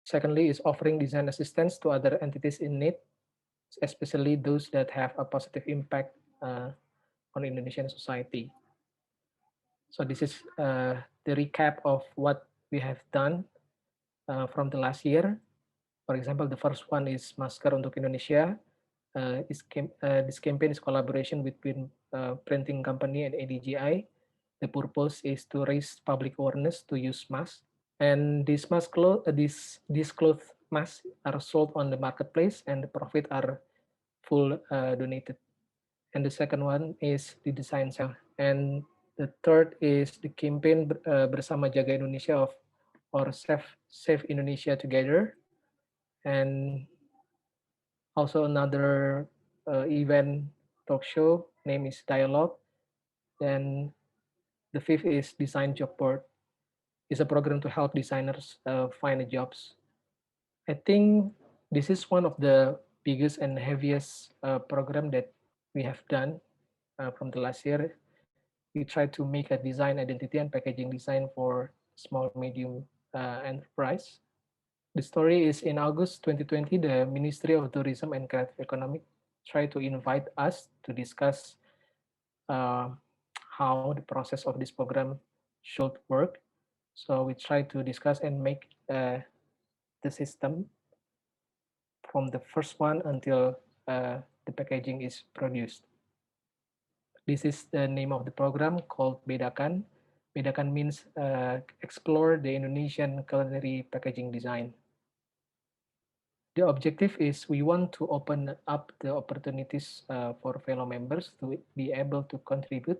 Secondly is offering design assistance to other entities in need, especially those that have a positive impact on Indonesian society. So this is the recap of what we have done from the last year. For example, the first one is Masker untuk Indonesia. This campaign is collaboration between printing company and ADGI. The purpose is to raise public awareness to use masks. And these cloth masks are sold on the marketplace, and the profit are full donated. And the second one is the design cell. And the third is the campaign Bersama Jaga Indonesia or Save Indonesia Together. And also another event talk show name is Dialogue. Then the fifth is Design Job Board. It's a program to help designers find jobs. I think this is one of the biggest and heaviest program that we have done from the last year. We try to make a design identity and packaging design for small medium enterprise. The story is in August 2020, the Ministry of Tourism and Creative Economy tried to invite us to discuss uh, how the process of this program should work. So we try to discuss and make the system from the first one until the packaging is produced. This is the name of the program called Bedakan. Bedakan means explore the Indonesian culinary packaging design. The objective is we want to open up the opportunities for fellow members to be able to contribute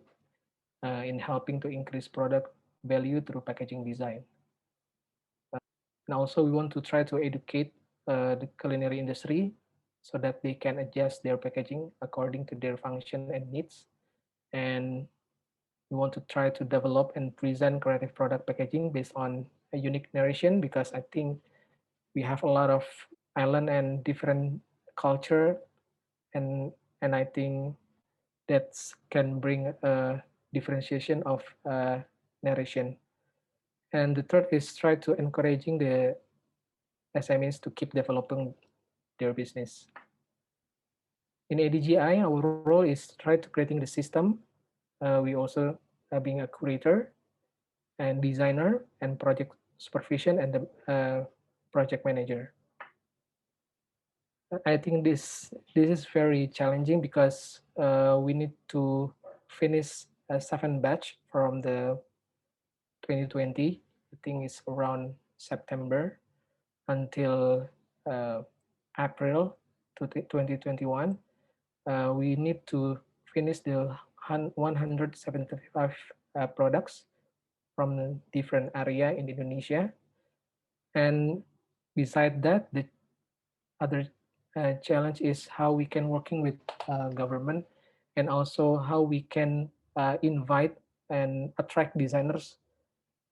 in helping to increase product value through packaging design. And also we want to try to educate the culinary industry so that they can adjust their packaging according to their function and needs. And we want to try to develop and present creative product packaging based on a unique narration, because I think we have a lot of island and different culture, and I think that can bring a differentiation of narration. And the third is try to encouraging the SMEs to keep developing their business. In ADGI, our role is try to creating the system. We also being a curator and designer and project supervision and the project manager. I think this is very challenging because we need to finish a 7 batch from the 2020. I think it's around September until April 2021. We need to finish the 175 products from different area in Indonesia. And beside that, the other challenge is how we can working with government, and also how we can invite and attract designers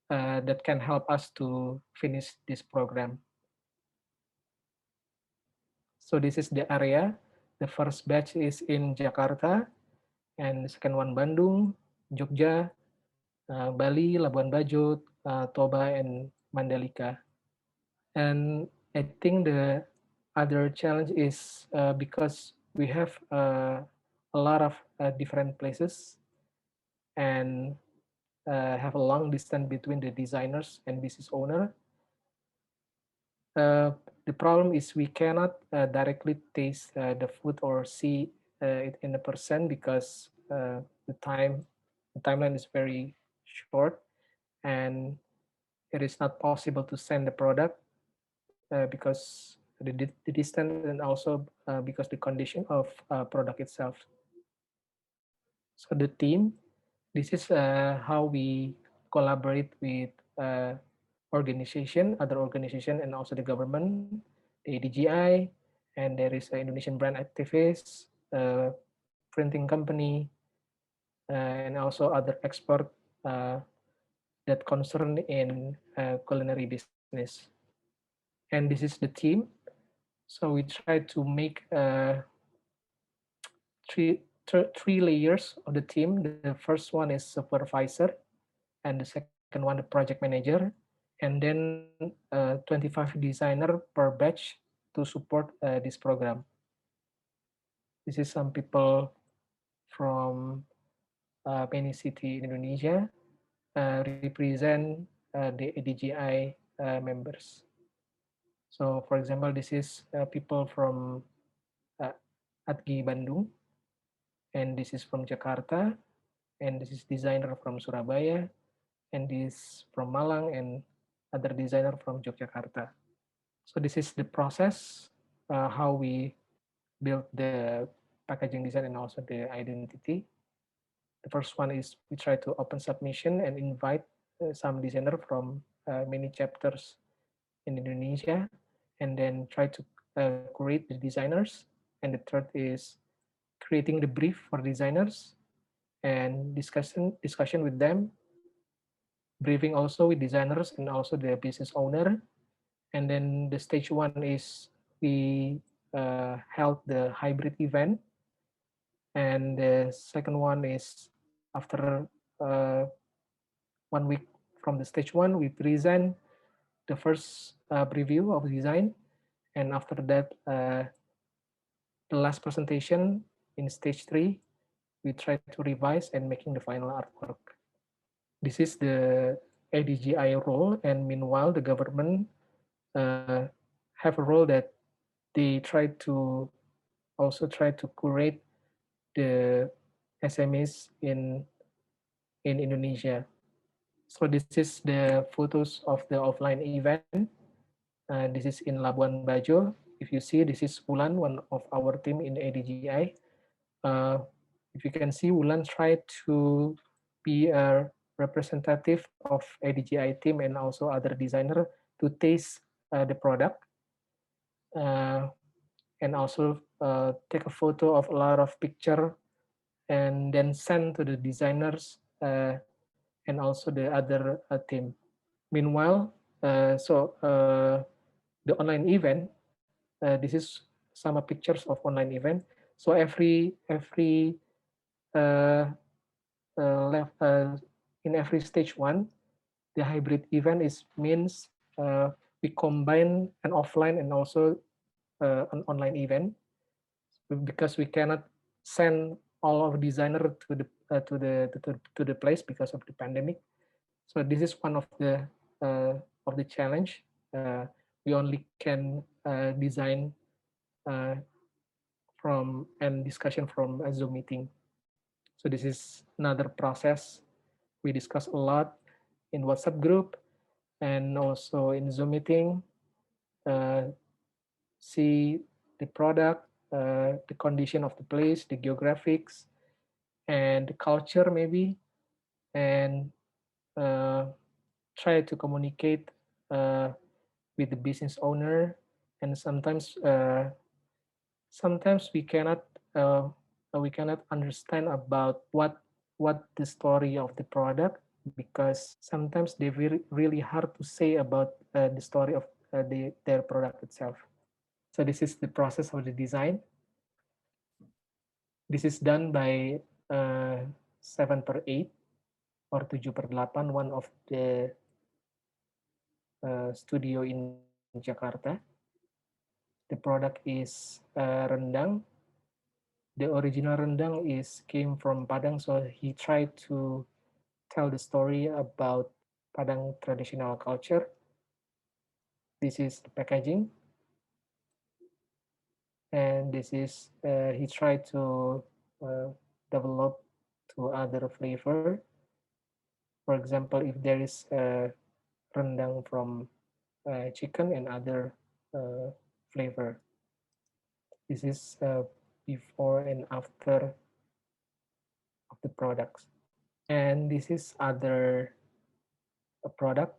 that can help us to finish this program. So this is the area. The first batch is in Jakarta, and the second one Bandung, Jogja, Bali, Labuan Bajo, Toba, and Mandalika. And I think the other challenge is because we have a lot of different places, and have a long distance between the designers and business owner. The problem is we cannot directly taste the food or see it in a percent, because the timeline is very short, and it is not possible to send the product because the distance, and also because the condition of product itself. So the team, this is how we collaborate with other organization, and also the government, the ADGI, and there is an Indonesian brand activist, printing company, and also other expert that concern in culinary business. And this is the team. So we try to make three layers of the team. The first one is supervisor, and the second one the project manager, and then 25 designer per batch to support this program. This is some people from many city in Indonesia represent the ADGI members. So, for example, this is people from uh, Adgi Bandung, and this is from Jakarta, and this is designer from Surabaya, and this from Malang, and other designer from Yogyakarta. So this is the process how we build the packaging design and also the identity. The first one is we try to open submission and invite some designer from many chapters in Indonesia, and then try to create the designers. And the third is creating the brief for designers and discussion with them, briefing also with designers and also the business owner. And then the stage one is we held the hybrid event, and the second one is after uh, 1 week from the stage one, we present the first preview of design, and after that, the last presentation in stage three, we try to revise and making the final artwork. This is the ADGI role, and meanwhile, the government uh, have a role that they try to also try to curate the SMEs in Indonesia. So this is the photos of the offline event. This is in Labuan Bajo. If you see, this is Wulan, one of our team in ADGI. Uh, if you can see, Wulan tried to be a representative of ADGI team and also other designer to taste the product and also take a photo of a lot of picture and then send to the designers and also the other team. Meanwhile, the online event, this is some pictures of online event. So every uh, left in every stage one, the hybrid event is means we combine an offline and also an online event because we cannot send all of designer to the place because of the pandemic. So this is one of the challenge. We only can design uh, from and discussion from a Zoom meeting. So this is another process we discuss a lot in WhatsApp group and also in Zoom meeting. Uh, see the product, the condition of the place, the geographics, and the culture maybe, and uh, try to communicate uh, with the business owner. And sometimes uh, we cannot understand about what the story of the product, because sometimes they really hard to say about the story of their product itself. So this is the process of the design. This is done by 7 per 8 or 7 per 8, one of the studio in Jakarta. The product is rendang. The original rendang is came from Padang, so he tried to tell the story about Padang traditional culture. This is the packaging, and this is he tried to uh, develop to other flavor. For example, if there is rendang from chicken and other flavor. This is before and after of the products. And this is other product,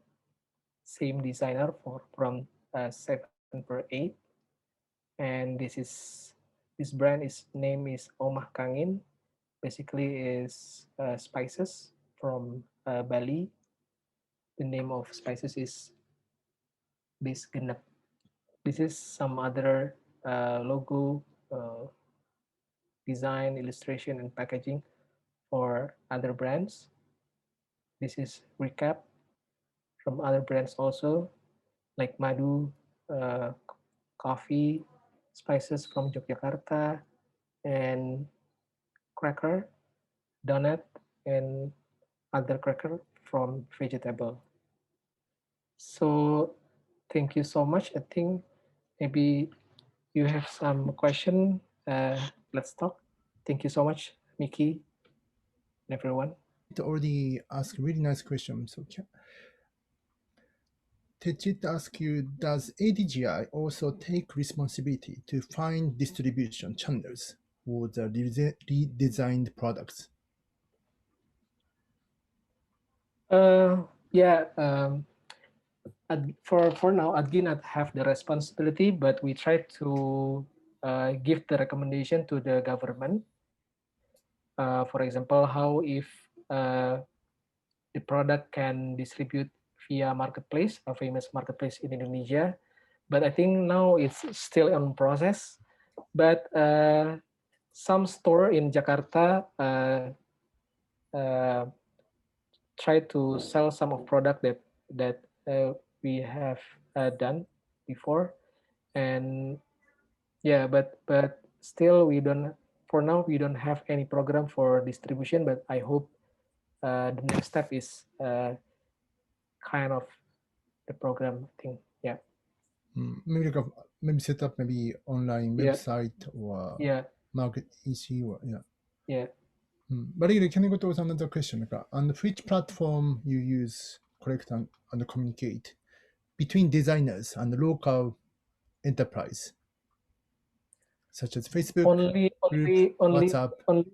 same designer for from 7 per 8. And this brand is name is Omah Kangin. Basically is spices from Bali. The name of spices is Bis Genep. This is some other logo, design, illustration, and packaging for other brands. This is recap from other brands also, like madu, coffee, spices from Yogyakarta, and cracker, donut, and other cracker from vegetable. So thank you so much. I think maybe you have some question. Let's talk. Thank you so much, Mickey and everyone. Already asked really nice question. So Techit asks you, does ADGI also take responsibility to find distribution channels for the redesigned products? Yeah. For now, Adgi not have the responsibility, but we try to give the recommendation to the government. For example, how if uh, the product can distribute via marketplace, a famous marketplace in Indonesia. But I think now it's still on process. But some store in Jakarta uh, try to sell some of product that we have done before, and yeah, but still we don't. For now, we don't have any program for distribution. But I hope the next step is kind of the program thing. Yeah. Maybe set up maybe online Yeah. website or Yeah. market EC or yeah. Yeah. But again, can I go to another question? On which platform you use collect and communicate between designers and local enterprise, such as Facebook Only, group, only, only, WhatsApp, only.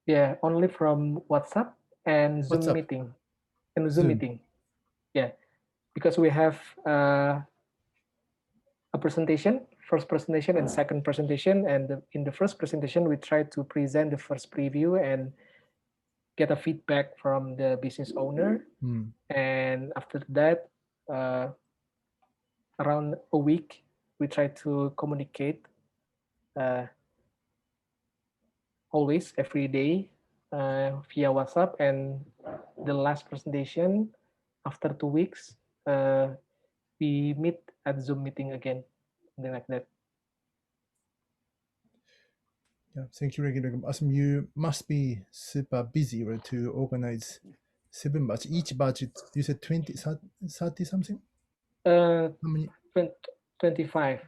Yeah. Only from WhatsApp and Zoom WhatsApp, meeting. And Zoom Zoom. meeting. Yeah. Because we have a presentation, first presentation and second presentation. And in the first presentation, we try to present the first preview and get a feedback from the business owner. And after that, uh, around a week, we try to communicate uh, always every day via WhatsApp. And the last presentation, after 2 weeks, we meet at Zoom meeting again, something like that. Yeah, thank you, Regular. Asim, you must be super busy, right, to organize 7 batch. Each batch, you said 20, 30 something? Uh, How many? 25,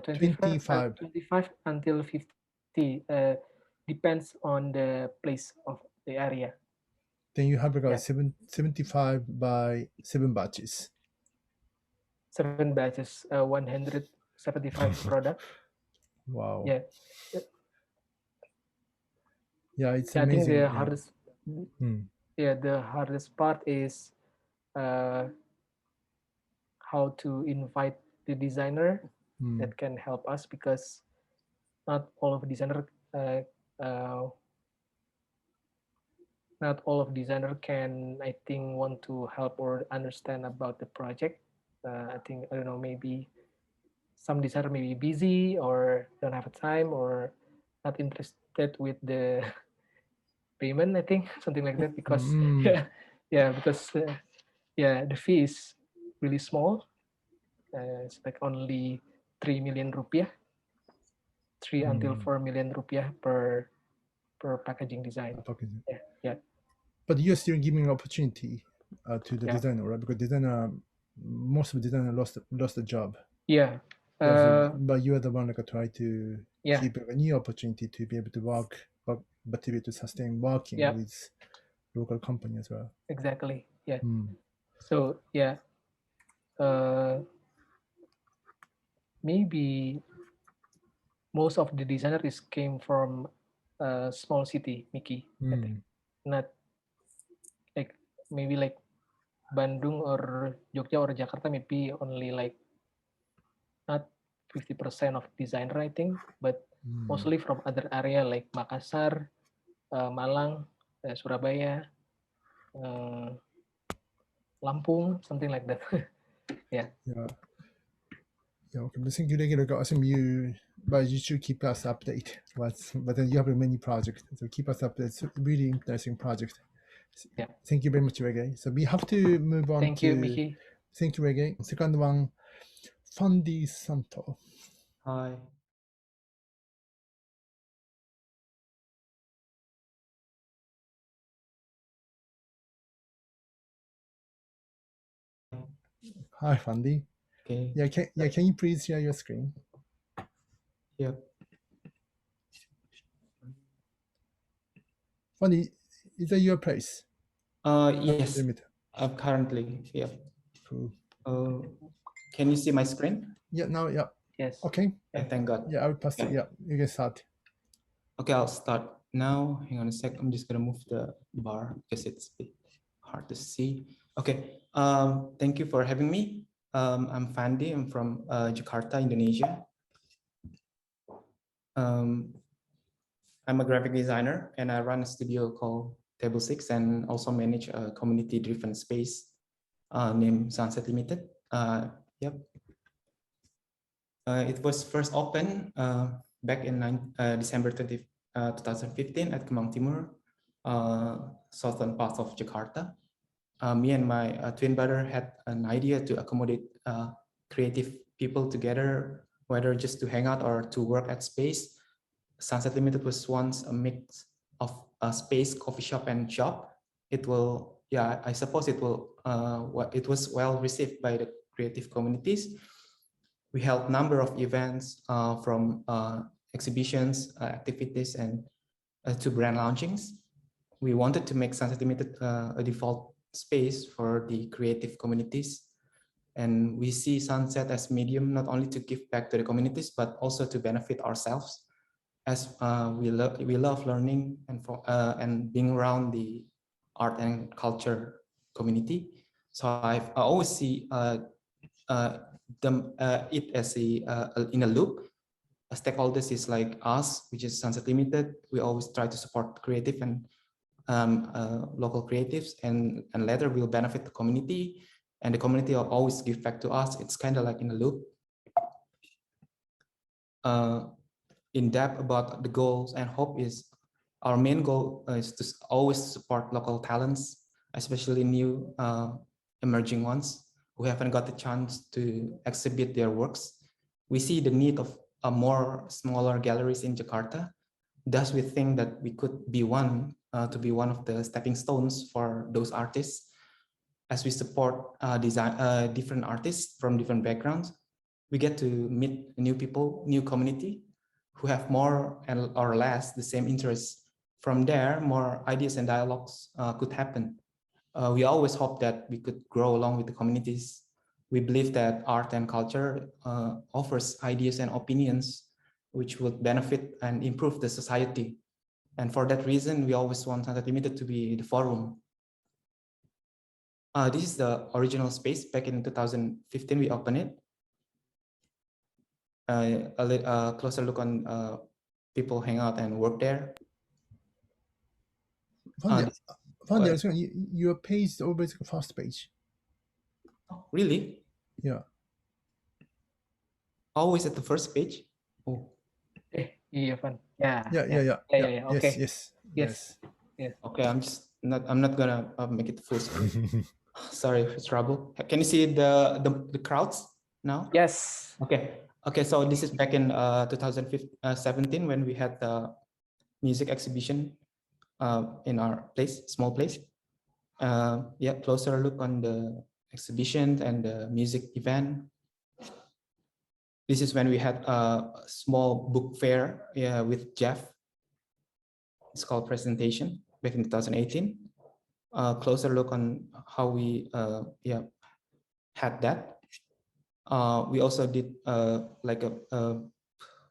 25. 25 until 50. Depends on the place of the area. Then you have Yeah, 75 by 7 batches. 7 batches, 175 product. Wow. Yeah, Yeah, it's yeah. I think the amazing. Yeah. hardest, yeah, the hardest part is uh, how to invite the designer that can help us, because not all of designer uh, uh, not all of designer can, I think, want to help or understand about the project. I think, I don't know, maybe some designer may be busy or don't have time or not interested with the payment, I think, something like that, because yeah, yeah, because yeah, the fee is really small. It's like only 3 million rupiah, 3 until 4 million rupiah per packaging design. Yeah, yeah, But you're still giving opportunity to the yeah, designer, right? Because designer, most of the designer lost the job. yeah. Yeah, so, but you are the one like try to Yeah, keep a new opportunity to be able to work, but to be able to sustain working yeah, with local company as well. exactly. Yeah. So yeah, uh, maybe most of the designers came from a small city, Mickey. I think not like, maybe like Bandung or Jogja or Jakarta, maybe only like not 50% of designer, I think, but mostly from other area like Makassar, Malang, Surabaya, uh, Lampung, something like that. Yeah. Yeah. Yeah, okay. But thank you, regular. I assume you, but you should keep us updated. But then you have many projects, so keep us updated. It's a really interesting project. Yeah. Thank you very much, Reggae. So we have to move on Thank to. you, Mickey. Thank you, Reggae. Second one, Fundy Santo. Hi. Hi, Fundy. Okay. Yeah, can you please share your screen? Yep. Fundy, is that your place? Yes. Limit. Currently, yeah. Cool. Can you see my screen? Yeah, now, yeah. Yes. Okay. Yeah, thank God. Yeah, I will pass it. Yeah, you can start. Okay, I'll start now. Hang on a sec. I'm just gonna move the bar because it's a bit hard to see. Okay. Thank you for having me. I'm Fandi. I'm from Jakarta, Indonesia. I'm a graphic designer and I run a studio called Table 6 and also manage a community-driven space named Sunset Limited. Yep. It was first opened back in December 2015 at Kemang Timur, southern part of Jakarta. Me and my twin brother had an idea to accommodate creative people together, whether just to hang out or to work at space. Sunset Limited was once a mix of a space, coffee shop, and shop. It will, yeah, I suppose it will. It was well received by the creative communities. We held number of events from exhibitions, activities, and to brand launchings. We wanted to make Sunset Limited a default space for the creative communities. And we see Sunset as medium not only to give back to the communities, but also to benefit ourselves, as we love learning and being around the art and culture community. So I always see it as in a loop. Stakeholders is like us, which is Sunset Limited. We always try to support creative and local creatives, and later we'll benefit the community, and the community will always give back to us. It's kind of like in a loop. In depth about the goals and hope is our main goal is to always support local talents, especially new emerging ones who haven't got the chance to exhibit their works. We see the need of more smaller galleries in Jakarta. Thus, we think that we could be one to be one of the stepping stones for those artists, as we support different artists from different backgrounds. We get to meet new people, new community who have more or less the same interests. From there, more ideas and dialogues could happen. We always hope that we could grow along with the communities. We believe that art and culture offers ideas and opinions which would benefit and improve the society. And for that reason, we always want Sunset Limited to be the forum. This is the original space. Back in 2015, we opened it. A closer look on people hang out and work there. Your page is always the first page. Oh, really? Yeah. Always at the first page? Oh. Yeah, fun. Yeah. Yeah. Okay. Yes. Okay, I'm not gonna make it full screen. Sorry for trouble. Can you see the crowds now? Yes. Okay. So this is back in 2017 when we had the music exhibition in our place, small place. Yeah, closer look on the exhibition and the music event. This is when we had a small book fair with Jeff. It's called Presentation back in 2018. Closer look on how we had that. We also did like a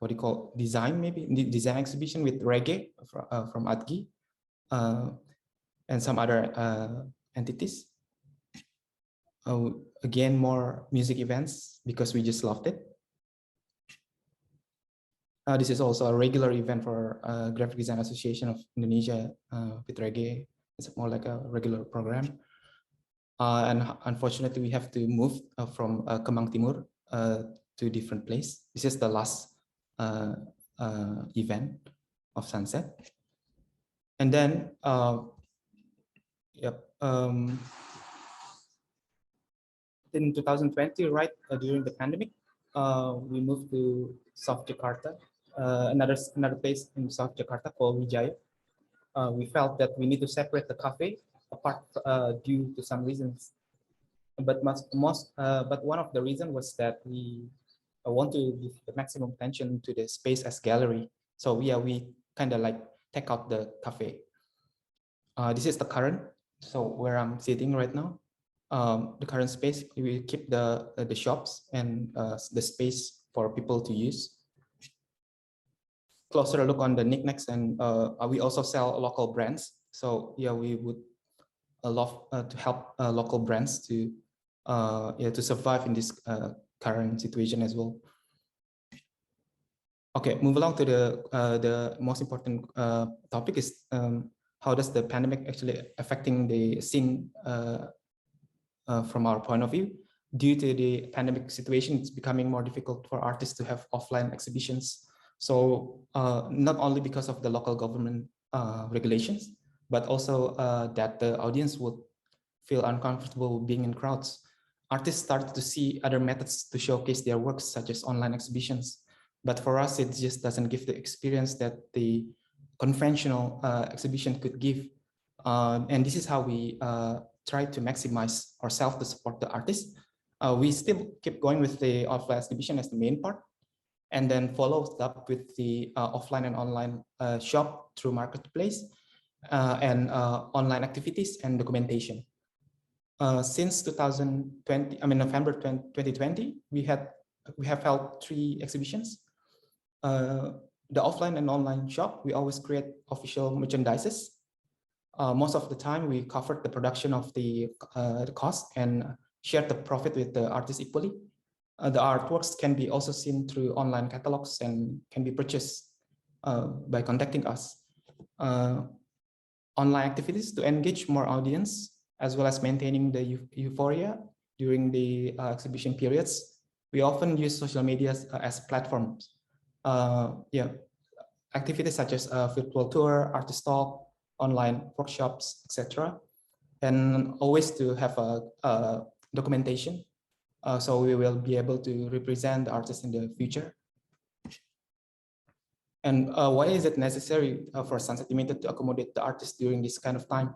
what do you call design, maybe design exhibition with reggae from Adgi and some other entities. Again, more music events because we just loved it. This is also a regular event for Graphic Design Association of Indonesia with reggae. It's more like a regular program. And unfortunately, we have to move from Kemang Timur to a different place. This is the last event of Sunset. And then Yep. In 2020, right during the pandemic, we moved to South Jakarta, another place in South Jakarta called Wijaya. We felt that we need to separate the cafe apart due to some reasons. But but one of the reasons was that we want to give the maximum attention to the space as gallery. So yeah, we kind of like take out the cafe. This is the current, so where I'm sitting right now. The current space, we keep the shops and the space for people to use. Closer look on the knickknacks, and we also sell local brands. So yeah, we would love to help local brands to to survive in this current situation as well. Okay, move along to the most important topic is how does the pandemic actually affecting the scene from our point of view. Due to the pandemic situation, it's becoming more difficult for artists to have offline exhibitions. So not only because of the local government regulations, but also that the audience would feel uncomfortable being in crowds. Artists started to see other methods to showcase their works, such as online exhibitions. But for us, it just doesn't give the experience that the conventional exhibition could give. And this is how we try to maximize ourselves to support the artists. We still keep going with the offline exhibition as the main part, and then follows up with the offline and online shop through marketplace and online activities and documentation. Since 2020, I mean November 2020, we have held 3 exhibitions. The offline and online shop, we always create official merchandises. Most of the time, we covered the production of the cost and shared the profit with the artists equally. The artworks can be also seen through online catalogs and can be purchased by contacting us. Online activities to engage more audience, as well as maintaining the euphoria during the exhibition periods. We often use social media as platforms. Activities such as virtual tour, artist talk, online workshops, etc. And always to have a documentation. So we will be able to represent the artist in the future. And why is it necessary for Sunset Limited to accommodate the artist during this kind of time?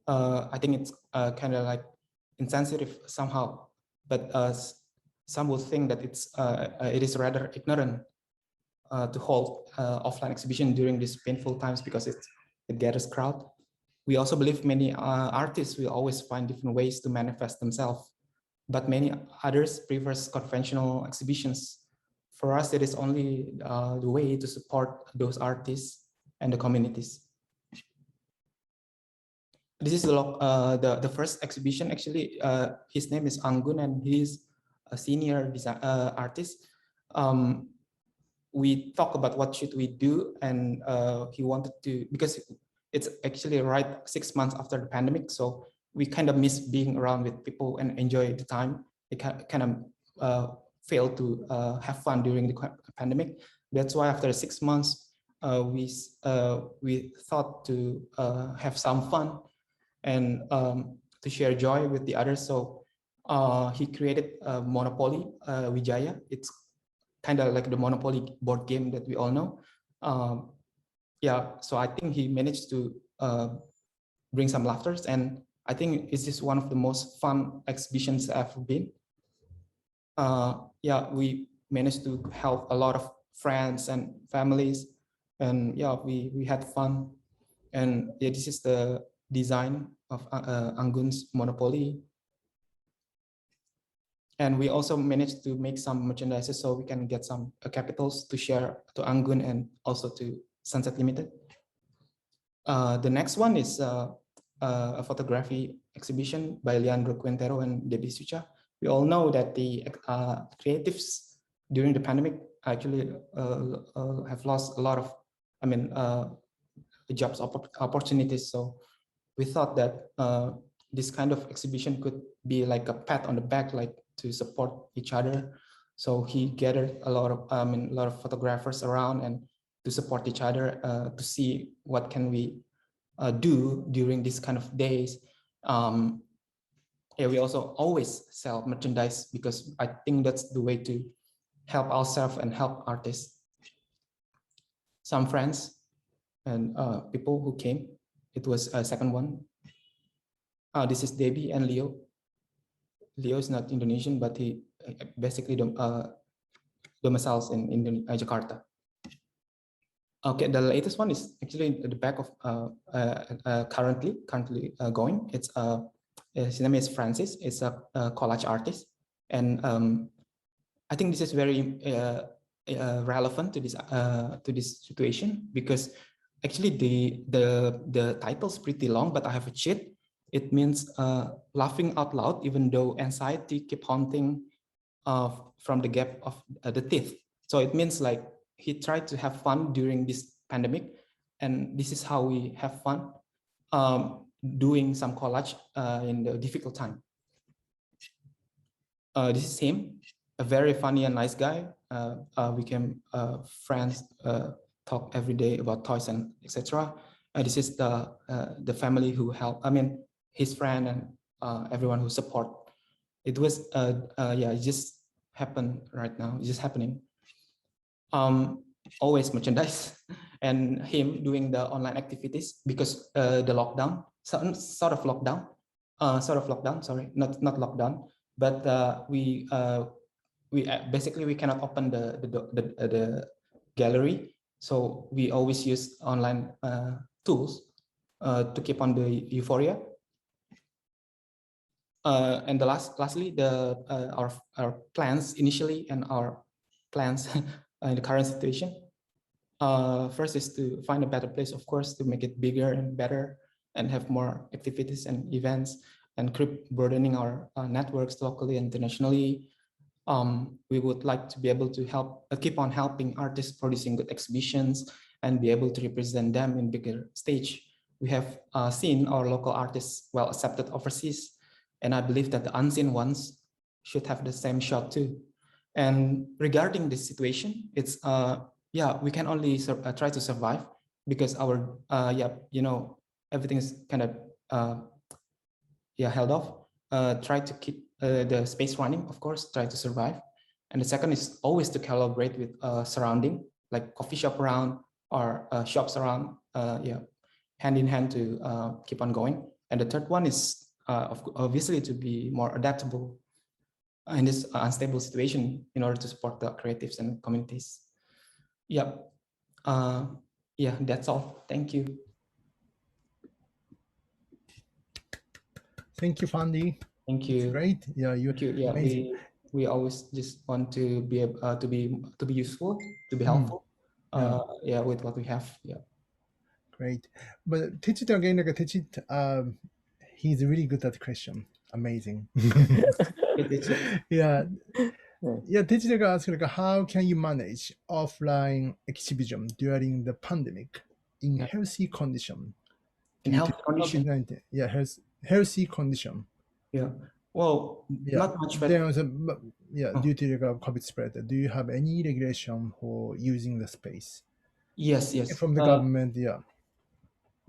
I think it's kind of like insensitive somehow, but some will think that it is rather ignorant to hold offline exhibition during these painful times because it gathers crowd. We also believe many artists will always find different ways to manifest themselves, but many others prefers conventional exhibitions. For us, it is only the way to support those artists and the communities. This is the first exhibition. Actually, his name is Anggun, and he's a senior design artist. We talk about what should we do, and he wanted to, because it's actually right 6 months after the pandemic, so we kind of miss being around with people and enjoy the time. It kind of failed to have fun during the pandemic. That's why after 6 months, we thought to have some fun and to share joy with the others. So he created Monopoly Wijaya. It's kind of like the Monopoly board game that we all know. So I think he managed to bring some laughter, and I think it's just one of the most fun exhibitions I've ever been. We managed to help a lot of friends and families, and we had fun. And this is the design of Anggun's Monopoly. And we also managed to make some merchandise so we can get some capitals to share to Anggun and also to Sunset Limited. The next one is a photography exhibition by Leandro Quintero and Debbie Sucha. We all know that the creatives during the pandemic actually have lost a lot of, jobs opportunities. So we thought that this kind of exhibition could be like a pat on the back, like to support each other. So he gathered a lot of photographers around and to support each other to see what can we do during these kind of days. Yeah, we also always sell merchandise because I think that's the way to help ourselves and help artists. Some friends and people who came. It was a second one. This is Debbie and Leo. Leo is not Indonesian, but he basically domiciles in Jakarta. Okay, the latest one is actually at the back of currently going. His name is Francis. It's a collage artist, and I think this is very relevant to this situation because actually the title is pretty long, but I have a cheat. It means laughing out loud, even though anxiety keep haunting from the gap of the teeth. So it means like he tried to have fun during this pandemic, and this is how we have fun doing some collage in the difficult time. This is him, a very funny and nice guy. We became friends, talk every day about toys and etc. This is the family who help. I mean, his friend and everyone who support. It was yeah, it just happened right now. It's just happening. Always merchandise and him doing the online activities because the lockdown, sort of lockdown, sorry, not lockdown, but we basically we cannot open the gallery, so we always use online tools to keep on the euphoria. And lastly, our plans initially and our plans in the current situation. First is to find a better place, of course, to make it bigger and better and have more activities and events and keep broadening our networks locally and internationally. We would like to be able to keep on helping artists producing good exhibitions and be able to represent them in bigger stage. We have seen our local artists well accepted overseas, and I believe that the unseen ones should have the same shot too. And regarding this situation, it's yeah, we can only try to survive because our yeah, you know, everything is kind of yeah, held off. Try to keep the space running, of course, try to survive. And the second is always to collaborate with surrounding, like coffee shop around or shops around, yeah, hand in hand to keep on going. And the third one is obviously to be more adaptable in this unstable situation in order to support the creatives and communities. Yeah, yeah, that's all. Thank you. Thank you, Fandi. Thank you. Great. Yeah, you. Yeah, amazing. we always just want to be useful, to be helpful. Yeah, with what we have. Yeah. Great. But Techit again, like Techit, he's really good at question. Amazing. Yeah. Yeah, Techit asked like, how can you manage offline exhibition during the pandemic in healthy condition? In healthy condition. COVID-19. Yeah, healthy condition. Yeah. Well, yeah. Not much better. Yeah, due to the COVID spread, do you have any regulation for using the space? Yes. From the government, yeah.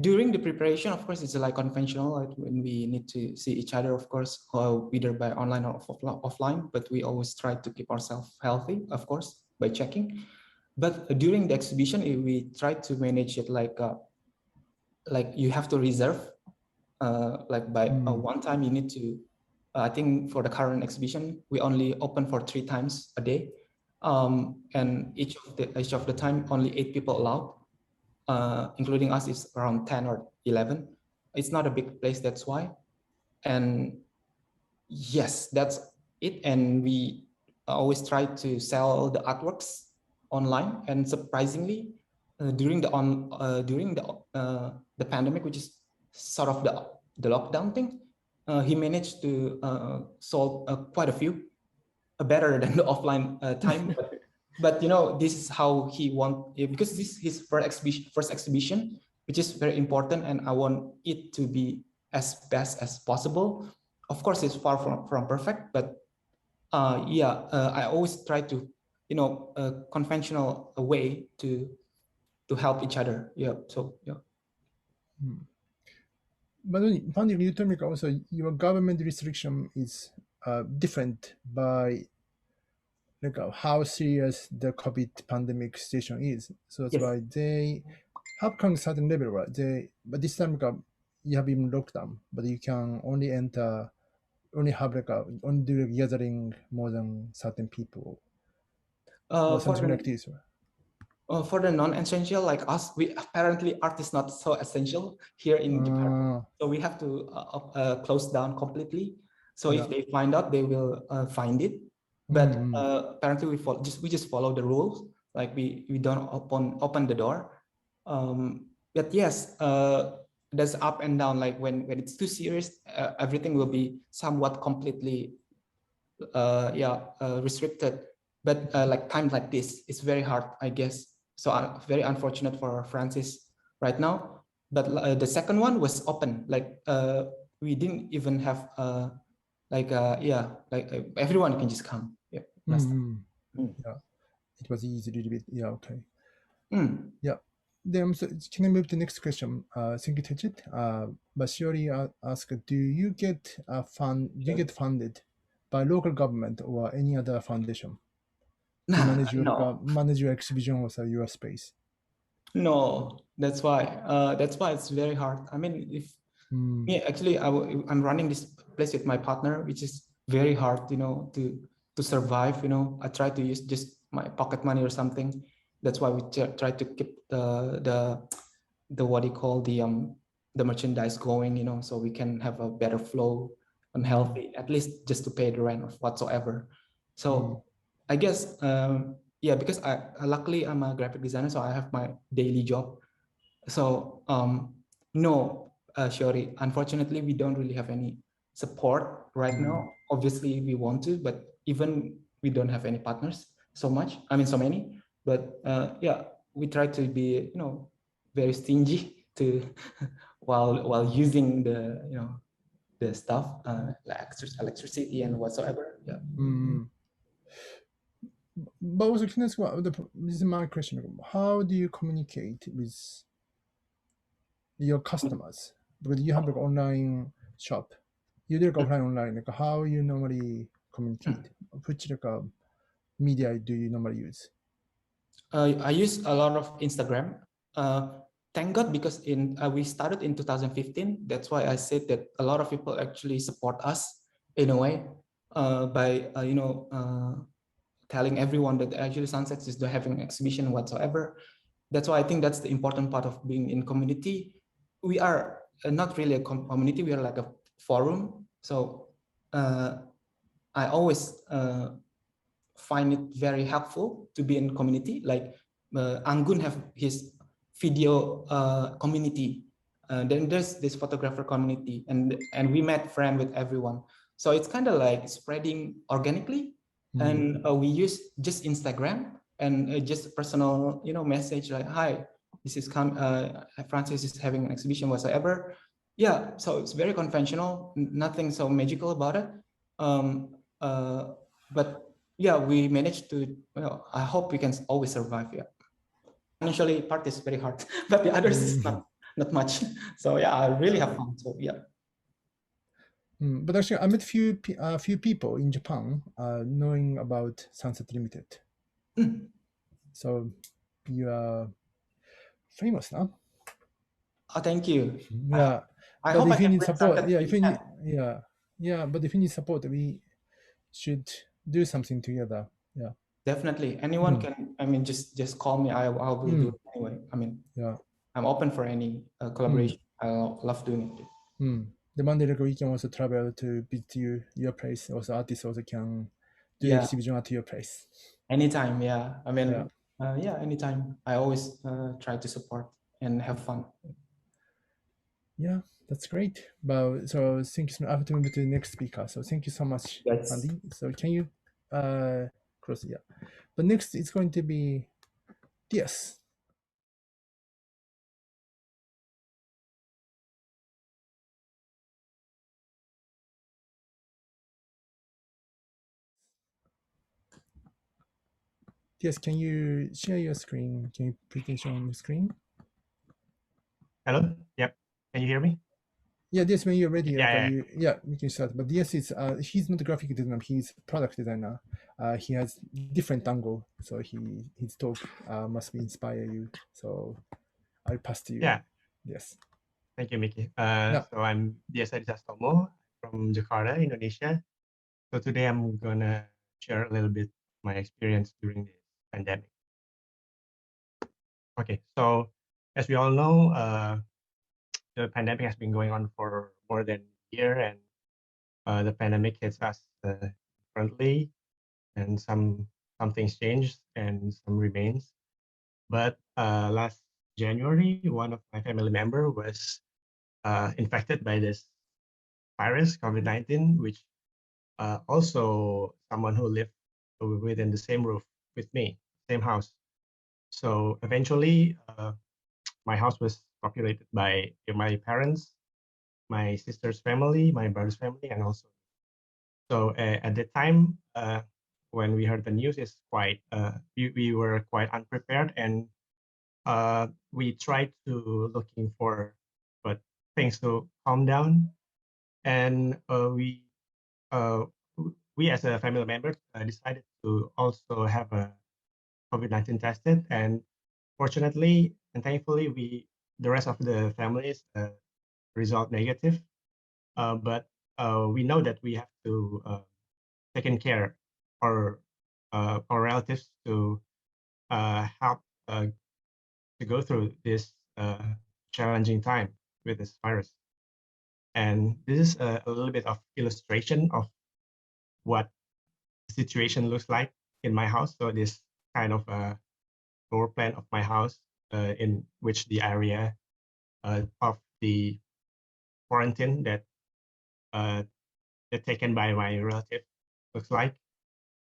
During the preparation, of course, it's like conventional, like when we need to see each other, of course, either by online or offline, but we always try to keep ourselves healthy, of course, by checking. But during the exhibition, we try to manage it like you have to reserve, like by one time you need to, I think for the current exhibition, we only open for 3 times a day. And each of the time, only 8 people allowed. Including us is around 10 or 11. It's not a big place, that's why. And yes, that's it. And we always try to sell the artworks online. And surprisingly, during the pandemic, which is sort of the lockdown thing, he managed to solve quite a few, better than the offline time. But you know, this is how he because this is his first exhibition, which is very important, and I want it to be as best as possible. Of course, it's far from perfect, but yeah, I always try to, you know, a conventional way to help each other. Yeah. So yeah. But Pandit, you told me also your government restriction is different by like how serious the COVID pandemic situation is. So that's Yes. why they have come certain level, right? But this time you have been locked down, but you can only enter, only have only do gathering more than certain people or something like this. For the non-essential like us, we apparently art is not so essential here in Jakarta, so we have to close down completely. So if they find out, they will find it. But apparently we just follow the rules. Like we don't open the door. But yes, there's up and down. Like when it's too serious, everything will be somewhat completely restricted. But like times like this, it's very hard, I guess. So very unfortunate for Francis right now. But the second one was open. Like we didn't even have everyone can just come. Yeah. Yeah, it was easy a little bit. Yeah, okay. Yeah. Then so can I move to the next question? Thank you, Techit. But Shiori asked, do you get funded by local government or any other foundation to manage your exhibition or your space? No, that's why it's very hard. I mean, if actually I'm running this place with my partner, which is very hard, to survive. I try to use just my pocket money or something. That's why we try to keep the what do you call the merchandise going, so we can have a better flow and healthy, at least just to pay the rent or whatsoever. So I guess because I luckily I'm a graphic designer, so I have my daily job. So no, Shiori, unfortunately we don't really have any support right now. Obviously we want to, but even we don't have any partners so many. But we try to be very stingy to while using the stuff like electricity and whatsoever. But also, can I ask this is my question. How do you communicate with your customers? Because you have like online shop. You do like offline online. Like how you normally communicate? Which like media do you normally use? I use a lot of Instagram. Thank God, because we started in 2015. That's why I said that a lot of people actually support us in a way by telling everyone that actually Sunsets is having an exhibition whatsoever. That's why I think that's the important part of being in community. We are not really a community. We are like a forum. So I always find it very helpful to be in community. Like Anggun have his video community. Then there's this photographer community, and we met friend with everyone. So it's kind of like spreading organically. And we use just Instagram and just personal, message like, hi, this is Francis is having an exhibition whatsoever. Yeah, so it's very conventional, nothing so magical about it. But yeah, we managed to, I hope we can always survive. Yeah. Financially part is very hard, but the others is not much. So yeah, I really have fun. So yeah. But actually, I met few people in Japan knowing about Sunset Limited. So you are famous now. Oh, thank you. Yeah. I but hope if I you can need support, Sunset if you need, but if you need support, we should do something together. Yeah. Definitely. Anyone can, I mean, just call me. I will do it anyway. I mean, I'm open for any collaboration. I love doing it. The Monday like we can also travel to visit your place. Also, artists also can do exhibition at your place. Anytime, yeah. I mean, anytime. I always try to support and have fun. Yeah, that's great. But so thank you so much. I have to move to the next speaker. So thank you so much, Andy. So can you close? Yeah. But next it's going to be Diaz. Yes, can you share your screen? Can you presentation on the screen? Hello? Yep. Can you hear me? Yeah, yes, when you're ready, Yeah. we can start. But yes, it's he's not a graphic designer, he's product designer. He has different angle, so his talk must be inspire you. So I'll pass to you. Yeah. Yes. Thank you, Mickey. No. So I'm Diasa Disastomo from Jakarta, Indonesia. So today I'm gonna share a little bit my experience during this pandemic. Okay, so as we all know, the pandemic has been going on for more than a year, and the pandemic hits us differently, and some things changed and some remains. But last January, one of my family member was infected by this virus, COVID-19, which also someone who lived within the same roof with me, same house. So eventually, my house was populated by my parents, my sister's family, my brother's family, and also. So at the time, when we heard the news, is quite we were quite unprepared, and we tried to looking for but things to calm down, and uh, we as a family member decided to also have a COVID-19 tested, and fortunately and thankfully, the rest of the families result negative. But we know that we have to taken care or our relatives to help to go through this challenging time with this virus. And this is a little bit of illustration of what the situation looks like in my house. So this kind of floor plan of my house in which the area of the quarantine uh, that taken by my relative looks like.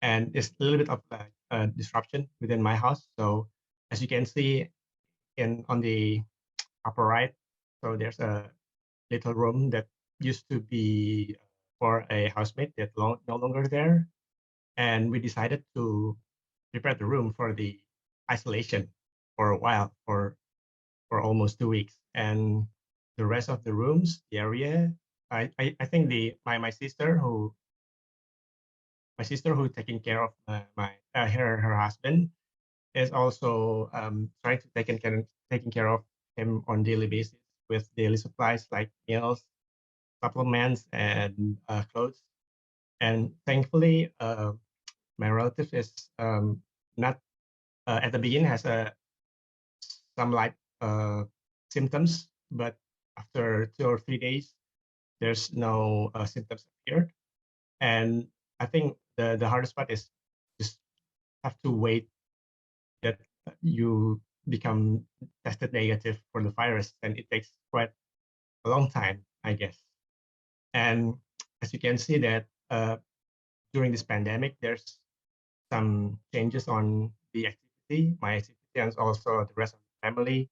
And it's a little bit of a disruption within my house. So as you can see on the upper right, so there's a little room that used to be for a housemate that no longer there. And we decided to prepare the room for the isolation for a while, for almost 2 weeks. And the rest of the rooms, the area, I think my sister who taking care of her husband is also trying to taking care of him on daily basis with daily supplies like meals, supplements, and clothes. And thankfully, my relative is not at the beginning has some light symptoms, but after 2 or 3 days, there's no symptoms appeared. And I think the hardest part is just have to wait that you become tested negative for the virus, and it takes quite a long time, I guess. And as you can see that during this pandemic, there's some changes on the activity, my activity, and also the rest of the family.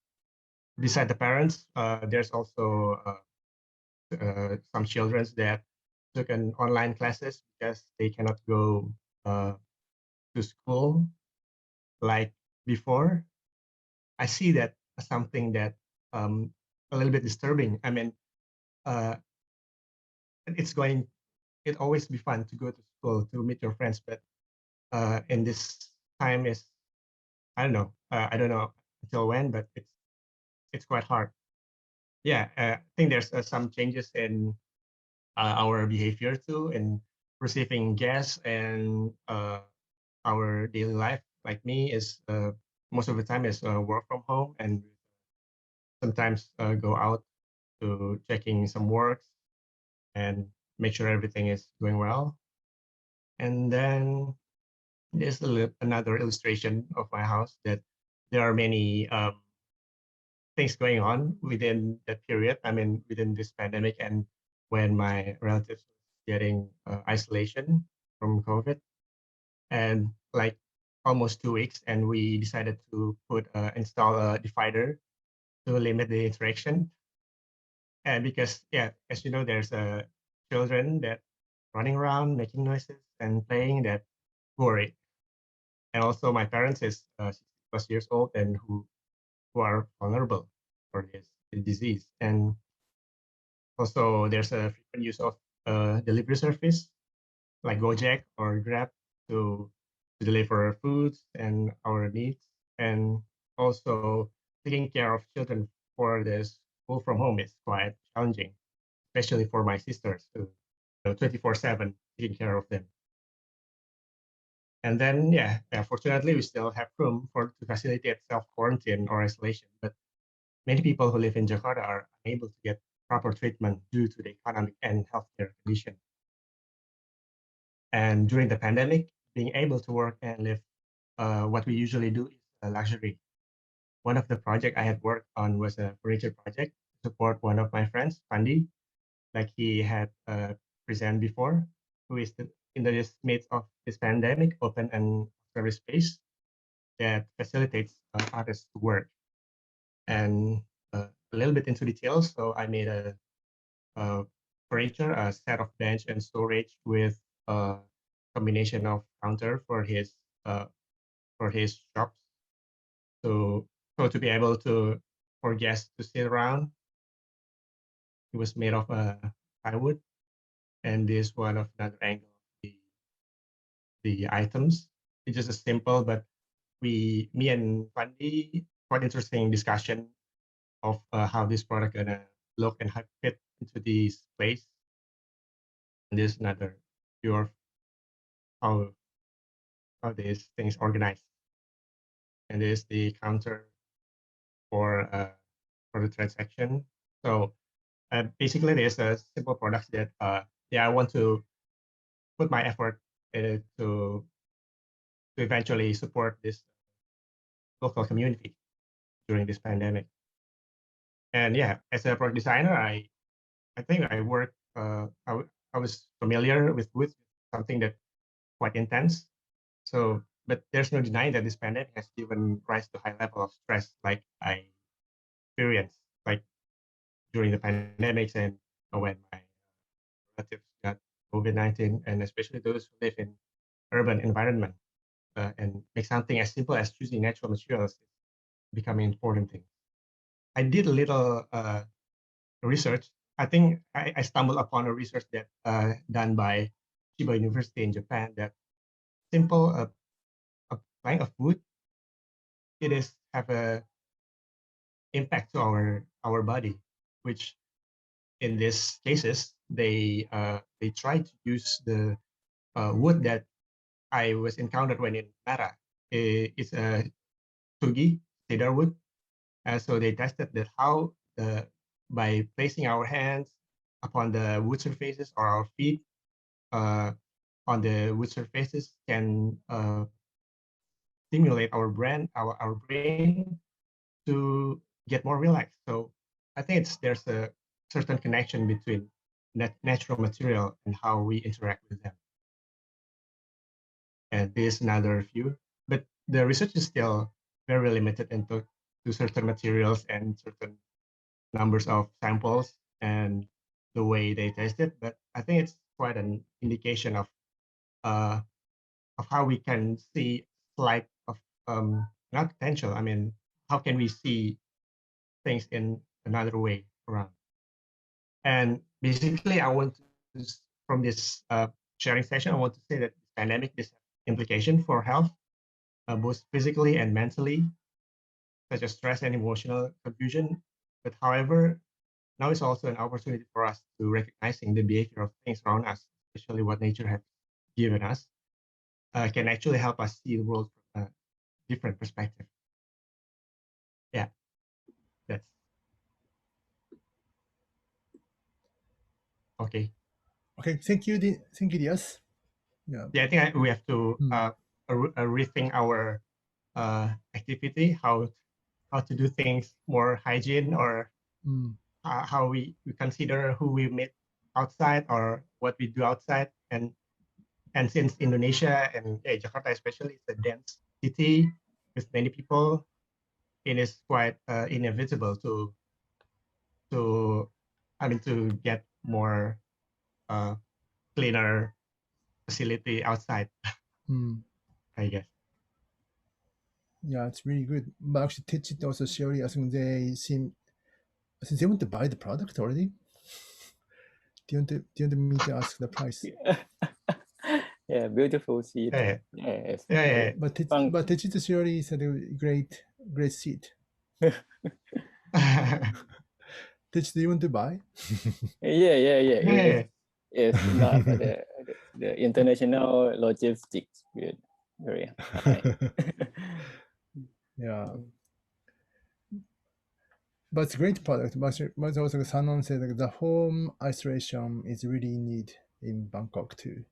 Beside the parents, there's also some children that took an online classes because they cannot go uh, to school like before. I see that as something that a little bit disturbing. I mean, uh, it always be fun to go to school to meet your friends, but in this time is I don't know until when, but it's quite hard. Yeah, I think there's some changes in our behavior too, in receiving guests and our daily life. Like me, is most of the time is work from home, and sometimes go out to checking some works and make sure everything is going well. And then there's another illustration of my house that there are many things going on within that period. I mean, within this pandemic, and when my relatives getting isolation from COVID, and like almost 2 weeks, and we decided to install a divider to limit the interaction. And because yeah, as you know, there's children that running around making noises and playing that worry. And also my parents is 60+ years old and who are vulnerable for this disease. And Also, there's a frequent use of delivery service like Gojek or Grab to deliver foods and our needs, and also taking care of children for this school from home is quite challenging, especially for my sisters who 24/7 taking care of them. And then, fortunately, we still have room to facilitate self-quarantine or isolation. But many people who live in Jakarta are unable to get proper treatment due to the economic and healthcare condition. And during the pandemic, being able to work and live what we usually do is a luxury. One of the projects I had worked on was a furniture project to support one of my friends, Pandi, like he had presented before, who is in the midst of this pandemic, open and service space that facilitates artists to work. And a little bit into details, so I made a furniture, a set of bench and storage with a combination of counter for his shops. So to be able to for guests to sit around, it was made of plywood, and this one of another angle of the items. It's just a simple, but me and Pandi, quite interesting discussion of how this product gonna look and how it fit into this place. And this is another view of how these things organized. And this is the counter for the transaction. So basically, there's a simple product that I want to put my effort to eventually support this local community during this pandemic. And as a product designer, I think I work. I was familiar with wood, something that quite intense. So, but there's no denying that this pandemic has given rise to high level of stress, like I experienced, like during the pandemics and when my relatives got COVID-19, and especially those who live in urban environment, and make something as simple as choosing natural materials becoming important thing. I did a little research. I think I stumbled upon a research that done by Chiba University in Japan that simple a plank of wood, it is have a impact to our body, which in these cases they try to use the wood that I was encountered when in Nara. It's a tugi cedar wood. So they tested that how by placing our hands upon the wood surfaces or our feet on the wood surfaces can stimulate our brain to get more relaxed. So I think there's a certain connection between natural material and how we interact with them. And this is another view, but the research is still very limited into to certain materials and certain numbers of samples and the way they test it. But I think it's quite an indication of how we can see slight of not potential. I mean, how can we see things in another way around? And basically, I want to, from this sharing session, I want to say that this pandemic, this implication for health, both physically and mentally, such as stress and emotional confusion. But however, now is also an opportunity for us to recognizing the behavior of things around us, especially what nature has given us, can actually help us see the world from a different perspective. Yeah, that's okay. Okay, thank you, Diaz. Yeah. Yeah, I think we have to rethink our activity, how to do things more hygiene, or how we consider who we meet outside or what we do outside. And since Indonesia and Jakarta especially is a dense city with many people, it is quite inevitable to get more cleaner facility outside. I guess. Yeah, it's really good. But actually, Teach also Sherry, I think they went to buy the product already. Do you want me to ask the price? Yeah, beautiful seat. Yeah, Yes. yeah. But Fun. Techido Shiori is a great seat. Techido, you want to buy? Yeah. Yeah. It's not the international logistics good, very high. Yeah. But it's a great product. But also Sanon said that the home isolation is really need in Bangkok too.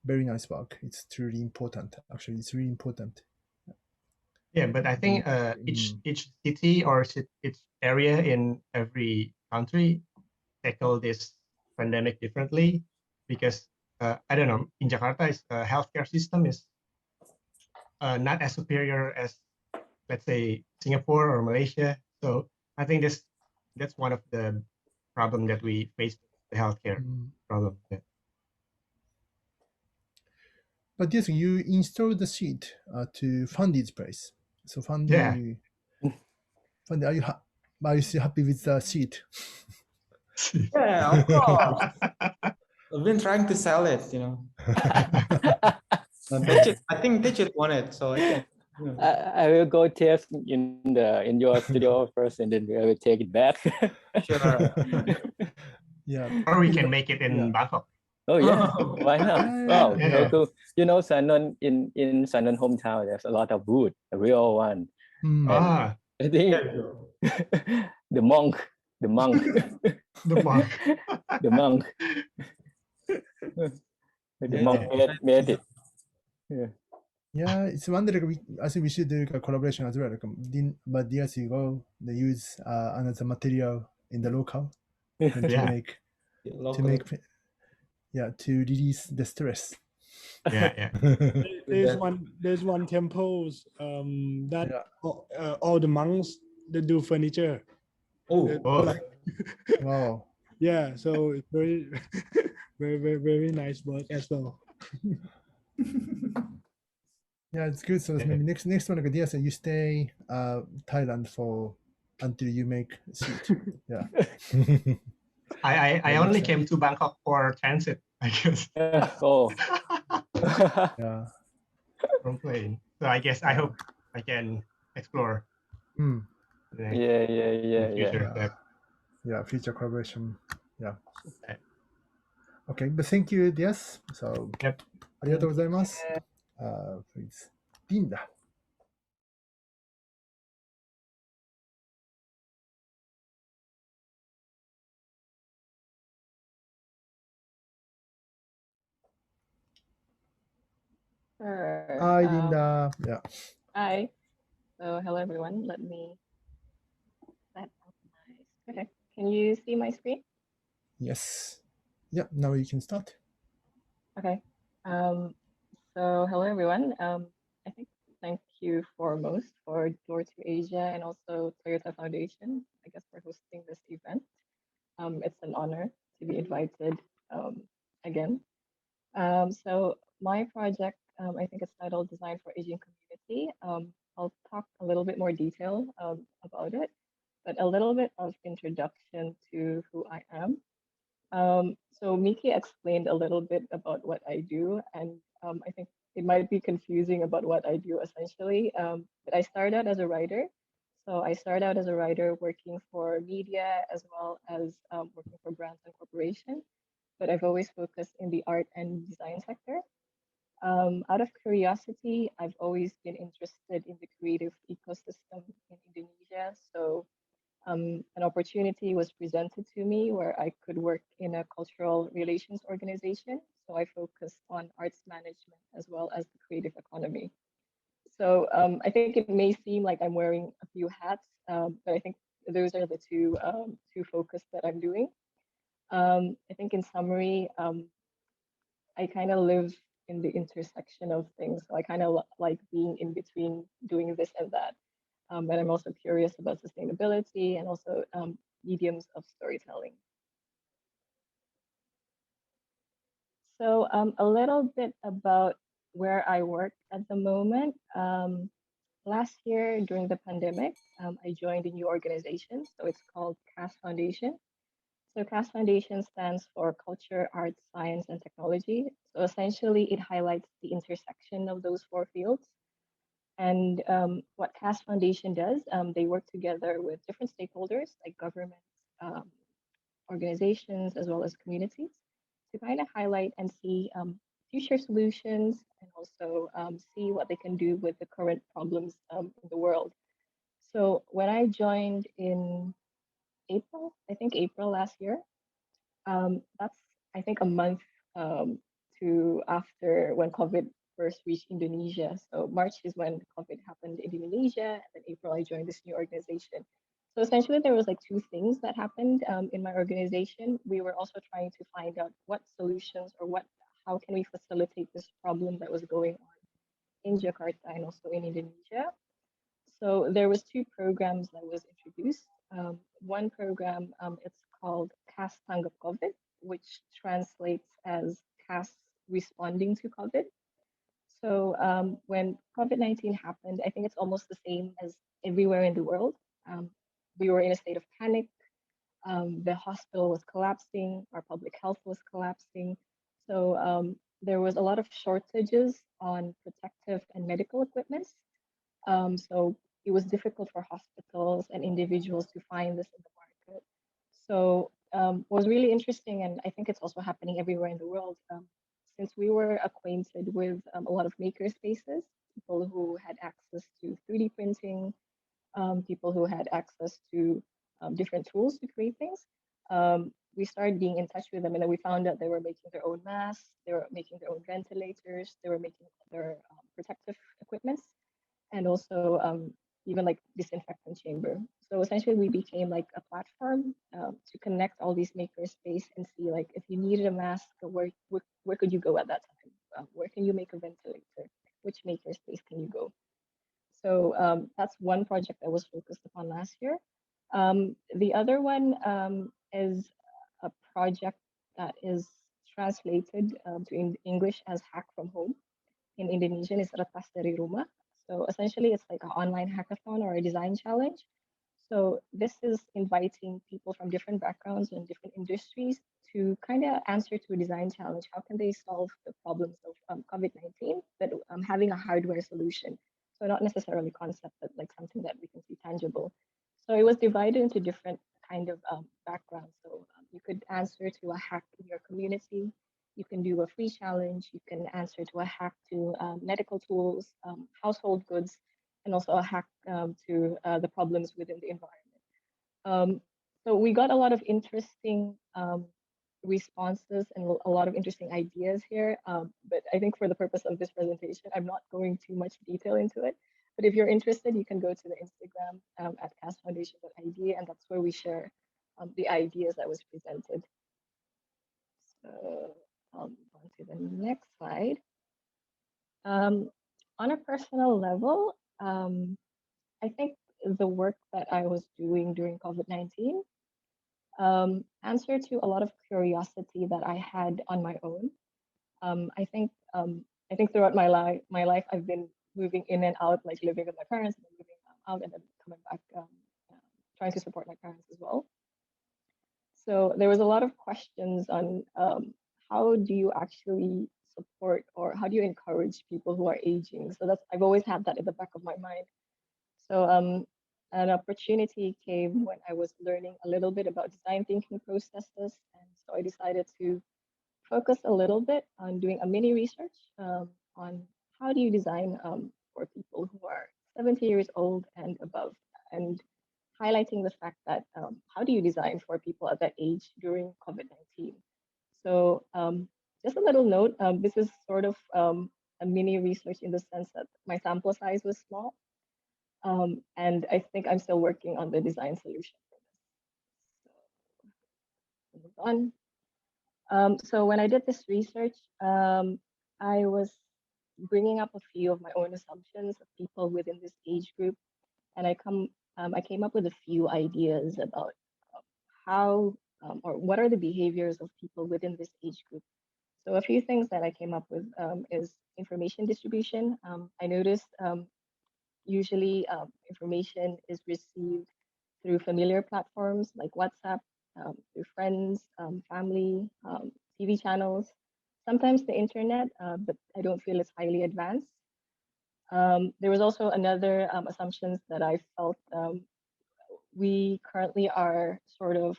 Very nice work. It's truly important. Actually, it's really important. Yeah, but I think each city or each area in every country tackle this pandemic differently, because I don't know, in Jakarta, healthcare system is not as superior as, let's say, Singapore or Malaysia. So I think that's one of the problem that we face, the healthcare problem. Yeah. But yes, you install the sheet to Fundy's place. So Fundy, Yeah. Fundy, are you still happy with the sheet? Yeah, of course. I've been trying to sell it, you know. I think Digit won it, so I can. You know. I will go test in your studio first, and then I will take it back. Sure. Yeah. Or we can make it in Bangkok. Oh yeah, why not? Wow, Yeah. so cool. You know, Sanon in Sanon hometown, there's a lot of wood, a real one. And I think the monk, The monk. the monk made it. Yeah. Yeah, it's wonderful. I think we should do a collaboration as well. But years ago, they use another material in the local and to release the stress. Yeah. There's one temples that all the monks they do furniture. Wow. Yeah, so it's very very nice work as well. Yeah, it's good. So maybe next one, like Dia said, you stay Thailand until you make seat. Yeah. I only came to Bangkok for transit, I guess. Yeah. From plane. So I guess I hope I can explore. Yeah, future collaboration. Yeah. Okay, but thank you, Dias. So, ありがとうございます。Please. ピンだ。Sure. Hi, Linda. Yeah. Hi. So, hello everyone. Let me set up my. Okay. Can you see my screen? Yes. Yeah. Now you can start. Okay. So, hello everyone. I think thank you foremost for Door to Asia and also Toyota Foundation, I guess, for hosting this event. It's an honor to be invited again. So my project, I think it's titled Design for Asian Community. I'll talk a little bit more detail about it, but a little bit of introduction to who I am. So Miki explained a little bit about what I do, and I think it might be confusing about what I do essentially. But I started out as a writer. So I started out as a writer working for media as well as working for brands and corporations. But I've always focused in the art and design sector. Out of curiosity, I've always been interested in the creative ecosystem in Indonesia. So an opportunity was presented to me where I could work in a cultural relations organization. So I focused on arts management as well as the creative economy. So I think it may seem like I'm wearing a few hats, but I think those are the two focus that I'm doing. I think in summary, I kind of live in the intersection of things. So I kind of like being in between doing this and that. And I'm also curious about sustainability and also mediums of storytelling. So a little bit about where I work at the moment. Last year during the pandemic, I joined a new organization. So it's called CAS Foundation. So CAS Foundation stands for Culture, Arts, Science, and Technology. So essentially, it highlights the intersection of those four fields. And what CAS Foundation does, they work together with different stakeholders like governments, organizations, as well as communities to kind of highlight and see future solutions and also see what they can do with the current problems in the world. So when I joined in April, I think April last year, that's I think a month to after when COVID first reached Indonesia. So March is when COVID happened in Indonesia, and then April I joined this new organization. So essentially, there was like two things that happened in my organization. We were also trying to find out what solutions or how can we facilitate this problem that was going on in Jakarta and also in Indonesia. So there was two programs that was introduced. One program, it's called CAS Tanggap COVID, which translates as CAS responding to COVID. So when COVID-19 happened, I think it's almost the same as everywhere in the world. We were in a state of panic. The hospital was collapsing. Our public health was collapsing. So there was a lot of shortages on protective and medical equipment. So it was difficult for hospitals and individuals to find this in the market. So what was really interesting, and I think it's also happening everywhere in the world, since we were acquainted with a lot of maker spaces, people who had access to 3D printing, people who had access to different tools to create things, we started being in touch with them, and then we found out they were making their own masks, they were making their own ventilators, they were making their protective equipments, and also even like disinfectant chamber. So essentially we became like a platform to connect all these maker space and see like if you needed a mask, where could you go at that time? Where can you make a ventilator? Which maker space can you go? So that's one project that was focused upon last year. The other one is a project that is translated to English as Hack from Home. In Indonesian, is Retas dari Rumah. So essentially, it's like an online hackathon or a design challenge. So this is inviting people from different backgrounds and different industries to kind of answer to a design challenge. How can they solve the problems of COVID-19, but having a hardware solution? So not necessarily concept, but like something that we can see tangible. So it was divided into different kind of backgrounds. So you could answer to a hack in your community. You can do a free challenge. You can answer to a hack to medical tools, household goods, and also a hack to the problems within the environment. So we got a lot of interesting responses and a lot of interesting ideas here. But I think for the purpose of this presentation, I'm not going too much detail into it. But if you're interested, you can go to the Instagram at casfoundation.id, and that's where we share the ideas that was presented. So I'll move on to the next slide. On a personal level, I think the work that I was doing during COVID-19 answered to a lot of curiosity that I had on my own. I think throughout my life, I've been moving in and out, like living with my parents, and then moving out, and then coming back, trying to support my parents as well. So there was a lot of questions on how do you actually support or how do you encourage people who are aging? So I've always had that in the back of my mind. So an opportunity came when I was learning a little bit about design thinking processes, and so I decided to focus a little bit on doing a mini research on how do you design for people who are 70 years old and above, and highlighting the fact that how do you design for people at that age during COVID-19? So just a little note, this is sort of a mini research in the sense that my sample size was small. And I think I'm still working on the design solution for this. So move on. So when I did this research, I was bringing up a few of my own assumptions of people within this age group, and I came up with a few ideas about how or what are the behaviors of people within this age group. So a few things that I came up with is information distribution. I noticed usually information is received through familiar platforms like WhatsApp, through friends, family, TV channels, sometimes the internet, but I don't feel it's highly advanced. There was also another assumptions that I felt we currently are sort of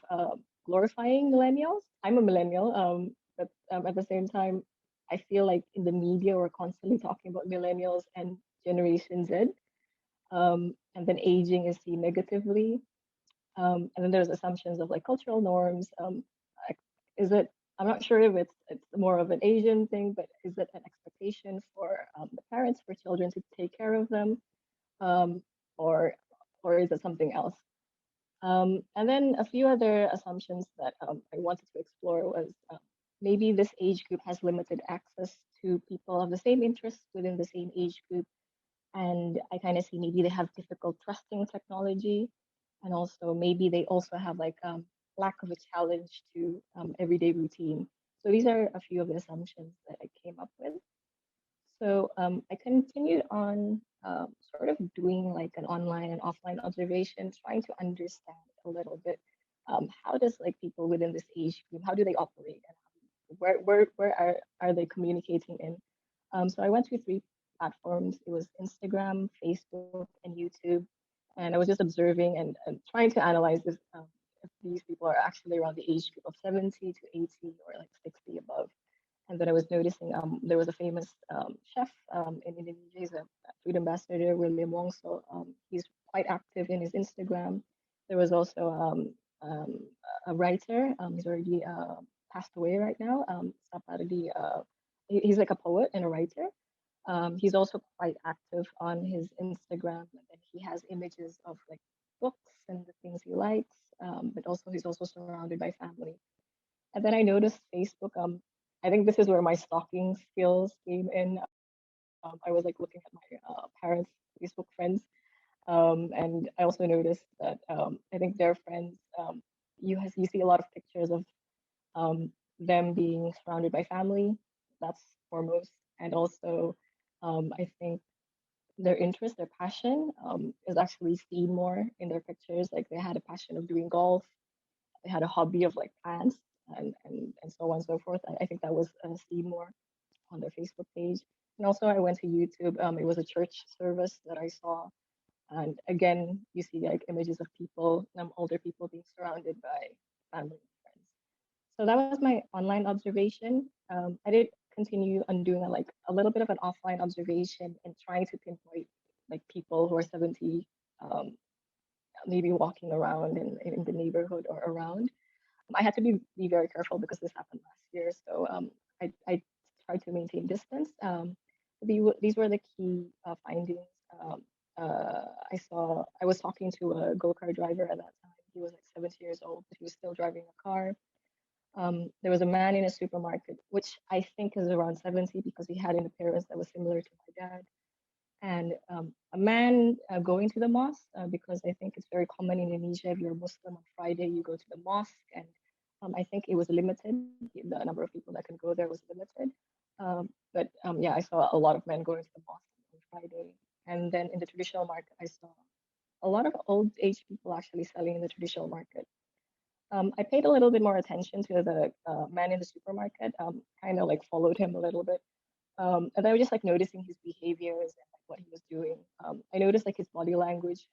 glorifying millennials. I'm a millennial, but at the same time, I feel like in the media we're constantly talking about millennials and Generation Z, and then aging is seen negatively. And then there's assumptions of like cultural norms. Is it? I'm not sure if it's more of an Asian thing, but is it an expectation for the parents for children to take care of them, um, or is it something else? And then a few other assumptions that I wanted to explore was maybe this age group has limited access to people of the same interests within the same age group. And I kind of see maybe they have difficult trusting technology. And also maybe they also have like lack of a challenge to everyday routine. So these are a few of the assumptions that I came up with. So I continued on sort of doing like an online and offline observation, trying to understand a little bit how does like people within this age group, how do they operate and where are they communicating in? So I went to three platforms. It was Instagram, Facebook, and YouTube. And I was just observing and trying to analyze this, if these people are actually around the age group of 70 to 80 or like 60 above. And then I was noticing there was a famous chef in Indonesia. He's a food ambassador, William Wong. So he's quite active in his Instagram. There was also um, a writer. He's already passed away right now. He's like a poet and a writer. He's also quite active on his Instagram, and he has images of like books and the things he likes. But also he's also surrounded by family. And then I noticed Facebook. I think this is where my stalking skills came in. I was like looking at my parents' Facebook friends, and I also noticed that I think their friends. You see a lot of pictures of them being surrounded by family. That's foremost, and also I think their interest, their passion is actually seen more in their pictures. Like they had a passion of doing golf, they had a hobby of like plants and so on and so forth. I think that was seen more on their Facebook page. And also I went to YouTube. It was a church service that I saw. And again, you see like images of people, older people being surrounded by family and friends. So that was my online observation. I did continue on doing like a little bit of an offline observation and trying to pinpoint like people who are 70, maybe walking around in the neighborhood or around. I had to be very careful because this happened last year. So I tried to maintain distance. These were the key findings. I was talking to a go-kart driver at that time. He was like 70 years old, but he was still driving a car. There was a man in a supermarket, which I think is around 70 because he had an appearance that was similar to my dad. And a man going to the mosque, because I think it's very common in Indonesia. If you're a Muslim on Friday, you go to the mosque, and I think it was limited. The number of people that can go there was limited. But yeah, I saw a lot of men going to the mosque on Friday. And then in the traditional market, I saw a lot of old age people actually selling in the traditional market. I paid a little bit more attention to the man in the supermarket, kind of like followed him a little bit. And I was just like noticing his behaviors and like, what he was doing. I noticed like his body language.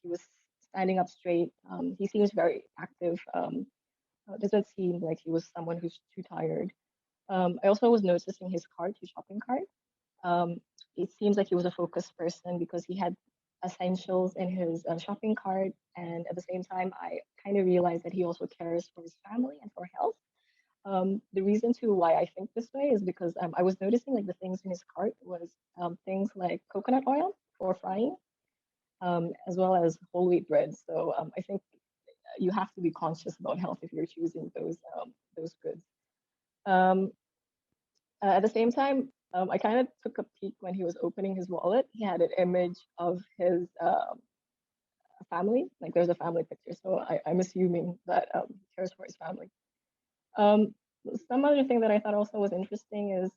He was standing up straight. He seems very active. It doesn't seem like he was someone who's too tired. I also was noticing his cart, his shopping cart. It seems like he was a focused person because he had essentials in his shopping cart. And at the same time, I kind of realized that he also cares for his family and for health. The reason to why I think this way is because I was noticing like the things in his cart was things like coconut oil for frying, as well as whole wheat bread. So I think you have to be conscious about health if you're choosing those goods. Um, at the same time, I kind of took a peek when he was opening his wallet. He had an image of his family, like there's a family picture. So I'm assuming that he cares for his family. Some other thing that I thought also was interesting is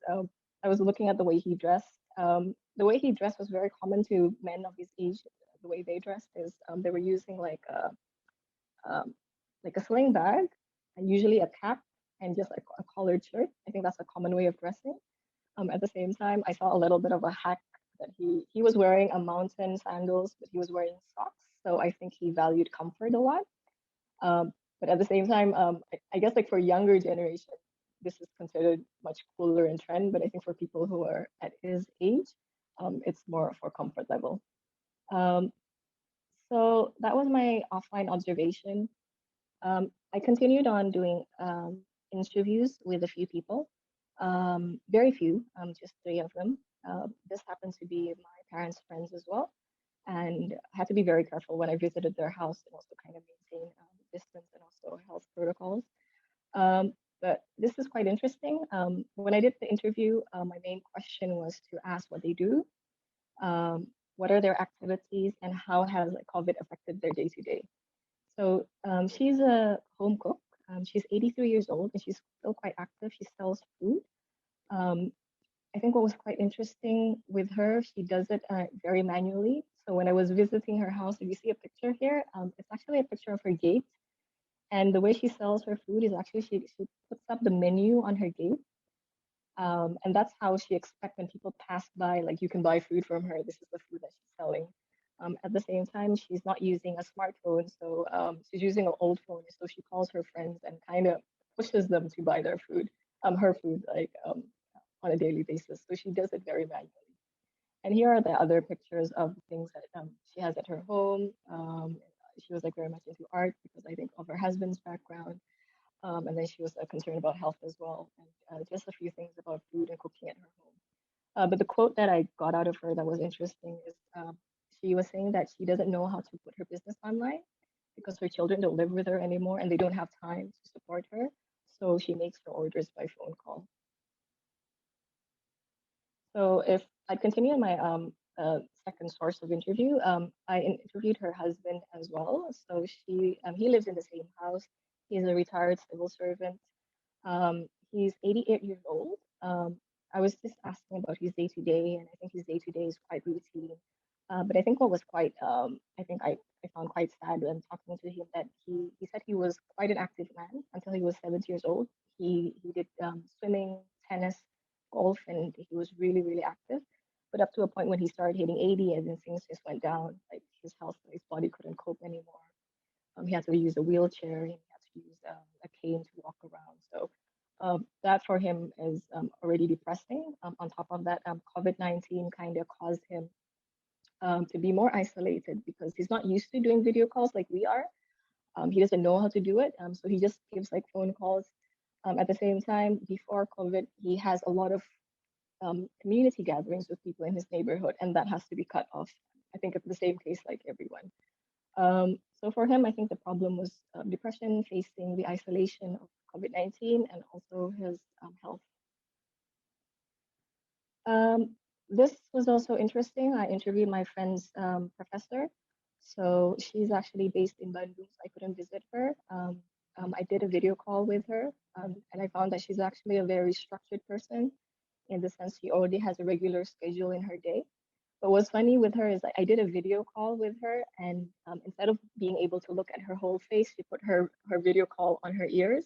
I was looking at the way he dressed. The way he dressed was very common to men of his age. The way they dressed is they were using um, like a sling bag, and usually a cap and just like a collared shirt. I think that's a common way of dressing. At the same time, I saw a little bit of a hack that he was wearing a mountain sandals, but he was wearing socks. So I think he valued comfort a lot. But at the same time, I guess like for younger generation, this is considered much cooler in trend. But I think for people who are at his age, it's more for comfort level. So that was my offline observation. I continued on doing interviews with a few people, very few, just 3 of them. This happened to be my parents' friends as well, and I had to be very careful when I visited their house and also kind of maintain distance and also health protocols. But this is quite interesting. When I did the interview, my main question was to ask what they do, what are their activities, and how has like COVID affected their day to day. So she's a home cook. She's 83 years old and she's still quite active. She sells food. I think what was quite interesting with her, she does it very manually. So when I was visiting her house, if you see a picture here, it's actually a picture of her gate. And the way she sells her food is actually she puts up the menu on her gate. And that's how she expects when people pass by, like you can buy food from her. This is the food that she's selling. At the same time, she's not using a smartphone, so she's using an old phone. So she calls her friends and kind of pushes them to buy their food, her food, like on a daily basis. So she does it very manually. And here are the other pictures of the things that she has at her home. She was like very much into art because I think of her husband's background. And then she was concerned about health as well, and just a few things about food and cooking at her home. But the quote that I got out of her that was interesting is she was saying that she doesn't know how to put her business online because her children don't live with her anymore and they don't have time to support her. So she makes her orders by phone call. So if I continue on my second source of interview, I interviewed her husband as well. So he lives in the same house. He's a retired civil servant. He's 88 years old. I was just asking about his day to day, and I think his day to day is quite routine. But I think what was quite, I found quite sad when talking to him that he said he was quite an active man until he was 70 years old. He did swimming, tennis, golf, and he was really, really active. But up to a point when he started hitting 80, and then things just went down. Like his health, his body couldn't cope anymore. He had to use a wheelchair. He had to use a cane to walk around. So that for him is already depressing. On top of that, COVID-19 kind of caused him to be more isolated because he's not used to doing video calls like we are. He doesn't know how to do it. So he just gives like phone calls. At the same time, before COVID, he has a lot of community gatherings with people in his neighborhood, and that has to be cut off. I think it's the same case like everyone. So for him, I think the problem was depression, facing the isolation of COVID-19, and also his health. This was also interesting. I interviewed my friend's professor. So she's actually based in Bandung, so I couldn't visit her. I did a video call with her, and I found that she's actually a very structured person in the sense she already has a regular schedule in her day. But what's funny with her is I did a video call with her, and instead of being able to look at her whole face, she put her video call on her ears.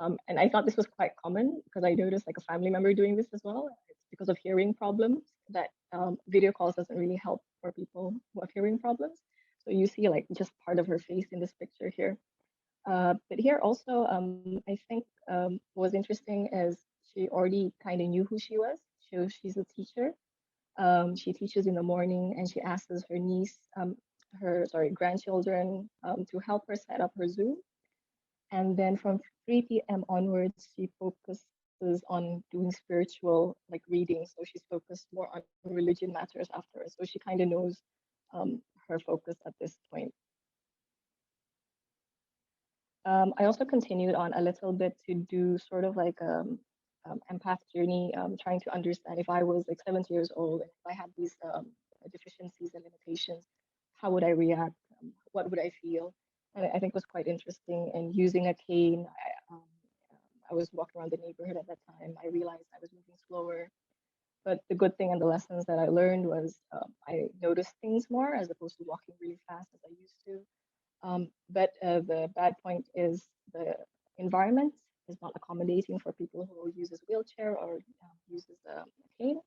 And I thought this was quite common because I noticed like a family member doing this as well. It's because of hearing problems that video calls doesn't really help for people who have hearing problems. So you see like just part of her face in this picture here. But here also, I think what was interesting is she already kind of knew who she was. She's a teacher. She teaches in the morning, and she asks her niece, grandchildren, to help her set up her Zoom. And then from 3 p.m. onwards, she focuses on doing spiritual like reading. So she's focused more on religion matters after. So she kind of knows her focus at this point. I also continued on a little bit to do sort of like empath journey, trying to understand if I was like 70 years old and if I had these deficiencies and limitations, how would I react? What would I feel? And I think it was quite interesting. And using a cane, I was walking around the neighborhood at that time. I realized I was moving slower. But the good thing and the lessons that I learned was I noticed things more as opposed to walking really fast as I used to. But the bad point is the environment is not accommodating for people who uses wheelchair or uses a cane.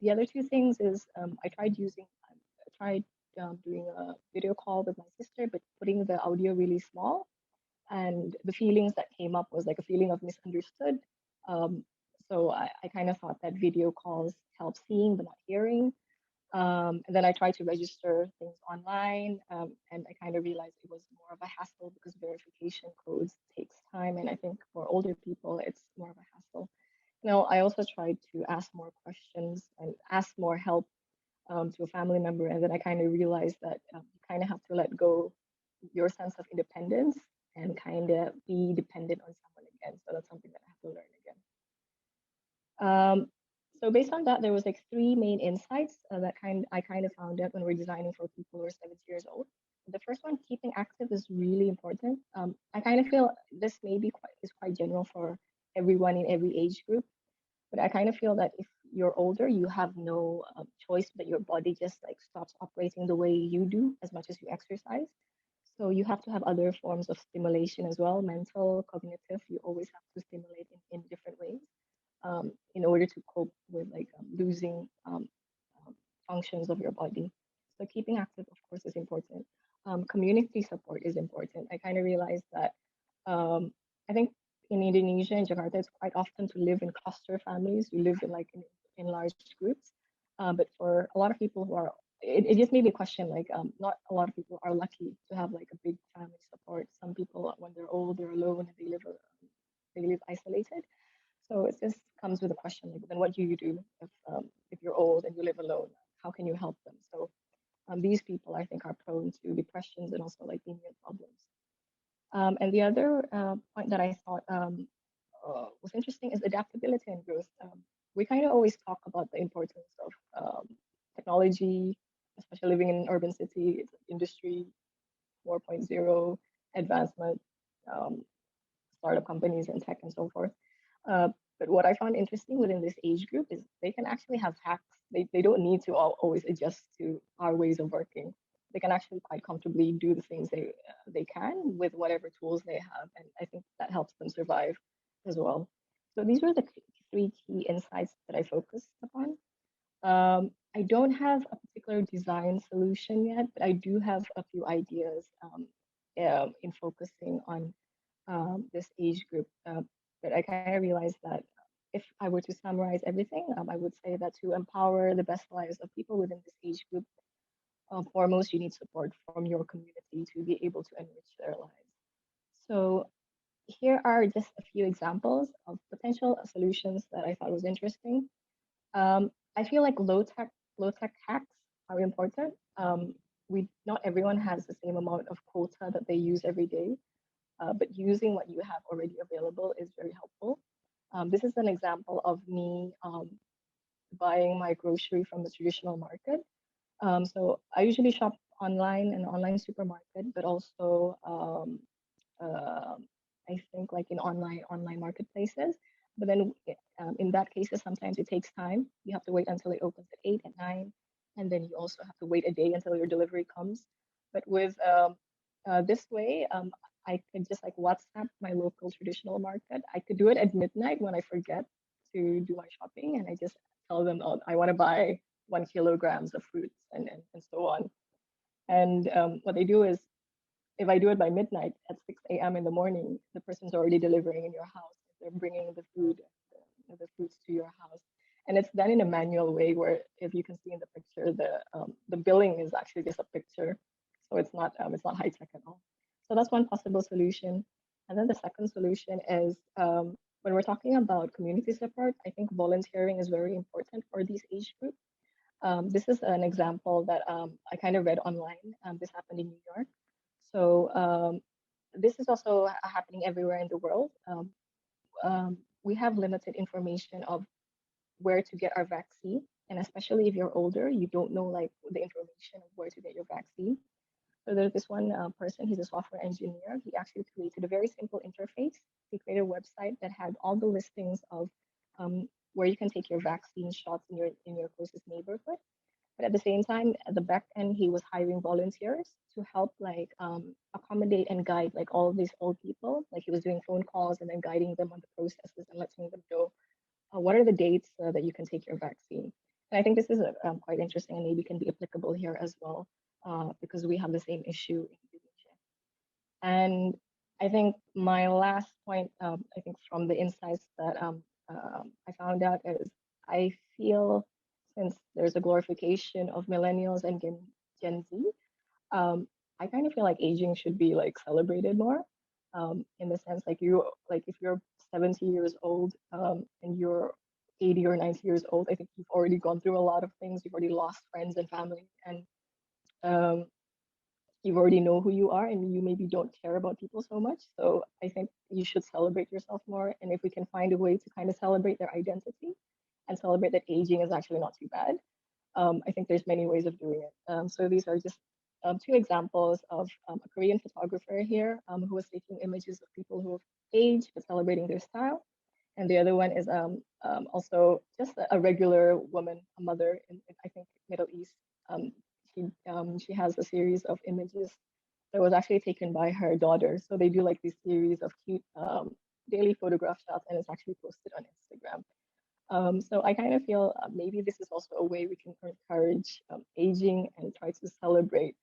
The other two things is I tried doing a video call with my sister, but putting the audio really small. And the feelings that came up was like a feeling of misunderstood. So I kind of thought that video calls help seeing but not hearing. And then I tried to register things online, and I kind of realized it was more of a hassle because verification codes takes time, and I think for older people it's more of a hassle. I also tried to ask more questions and ask more help to a family member, and then I kind of realized that you kind of have to let go your sense of independence and kind of be dependent on someone again. So that's something that I have to learn again. So based on that, there was like three main insights that I kind of found out when we're designing for people who are 70 years old. The first one, keeping active, is really important. I kind of feel this maybe is quite general for everyone in every age group, but I kind of feel that if you're older, you have no choice, that your body just like stops operating the way you do as much as you exercise. So you have to have other forms of stimulation as well, mental, cognitive. You always have to stimulate in different ways in order to cope with like losing functions of your body. So keeping active, of course, is important. Community support is important. I kind of realized that I think in Indonesia and Jakarta, it's quite often to live in cluster families. You live in like in large groups. But for a lot of people who are, it just made me question like not a lot of people are lucky to have like a big family support. Some people, when they're old, they're alone and they live isolated. So it just comes with a question like, then what do you do if you're old and you live alone? How can you help them? So these people, I think, are prone to depressions and also like immune problems. And the other point that I thought was interesting is adaptability and growth. We kind of always talk about the importance of technology, especially living in an urban city. It's industry 4.0 advancement, startup companies and tech and so forth. But what I found interesting within this age group is they can actually have hacks. They don't need to always adjust to our ways of working. They can actually quite comfortably do the things they can with whatever tools they have, and I think that helps them survive as well. So these were the three key insights that I focused upon. I don't have a particular design solution yet, but I do have a few ideas in focusing on this age group. But I kind of realized that if I were to summarize everything, I would say that to empower the best lives of people within this age group, foremost, you need support from your community to be able to enrich their lives. So here are just a few examples of potential solutions that I thought was interesting. I feel like low tech hacks are important. Not everyone has the same amount of quota that they use every day, but using what you have already available is very helpful. This is an example of me buying my grocery from the traditional market. So I usually shop online, in an online supermarket, but also I think like in online marketplaces. But then in that cases, sometimes it takes time. You have to wait until it opens at 8, at 9, and then you also have to wait a day until your delivery comes. But with this way, I could just like WhatsApp my local traditional market. I could do it at midnight when I forget to do my shopping, and I just tell them, oh, I want to buy 1 kilograms of fruits and so on. And what they do is, if I do it by midnight at 6 a.m. in the morning, the person's already delivering in your house. They're bringing the food, the fruits to your house. And it's done in a manual way where, if you can see in the picture, the billing is actually just a picture. So it's not high tech at all. So that's one possible solution. And then the second solution is when we're talking about community support, I think volunteering is very important for these age groups. This is an example that I kind of read online. This happened in New York. So this is also happening everywhere in the world. We have limited information of where to get our vaccine. And especially if you're older, you don't know like the information of where to get your vaccine. So there's this one person, he's a software engineer. He actually created a very simple interface. He created a website that had all the listings of where you can take your vaccine shots in your closest neighborhood. But at the same time, at the back end, he was hiring volunteers to help like accommodate and guide like all of these old people. Like he was doing phone calls and then guiding them on the processes and letting them know what are the dates that you can take your vaccine. And I think this is quite interesting and maybe can be applicable here as well, because we have the same issue in Indonesia. And I think my last point, I think from the insights that I found out is I feel since there's a glorification of millennials and Gen Z, I kind of feel like aging should be like celebrated more. In the sense like if you're 70 years old and you're 80 or 90 years old, I think you've already gone through a lot of things. You've already lost friends and family, and you already know who you are, and you maybe don't care about people so much. So I think you should celebrate yourself more. And if we can find a way to kind of celebrate their identity and celebrate that aging is actually not too bad, I think there's many ways of doing it. So these are just two examples of a Korean photographer here who was taking images of people who have aged but celebrating their style. And the other one is also just a regular woman, a mother in I think Middle East. She has a series of images that was actually taken by her daughter. So they do like this series of cute daily photograph shots, and it's actually posted on Instagram. So I kind of feel maybe this is also a way we can encourage aging and try to celebrate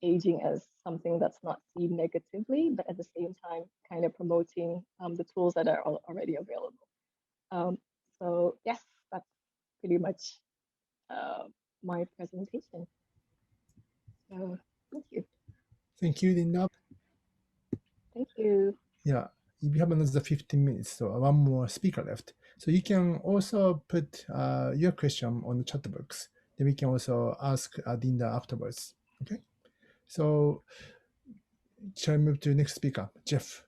aging as something that's not seen negatively, but at the same time kind of promoting the tools that are already available. So yes, that's pretty much my presentation. So thank you. Thank you, Linda. Thank you. Yeah, if you have another 15 minutes, so one more speaker left. So you can also put your question on the chat box. Then we can also ask Linda afterwards. Okay. So shall I move to the next speaker, Jeff?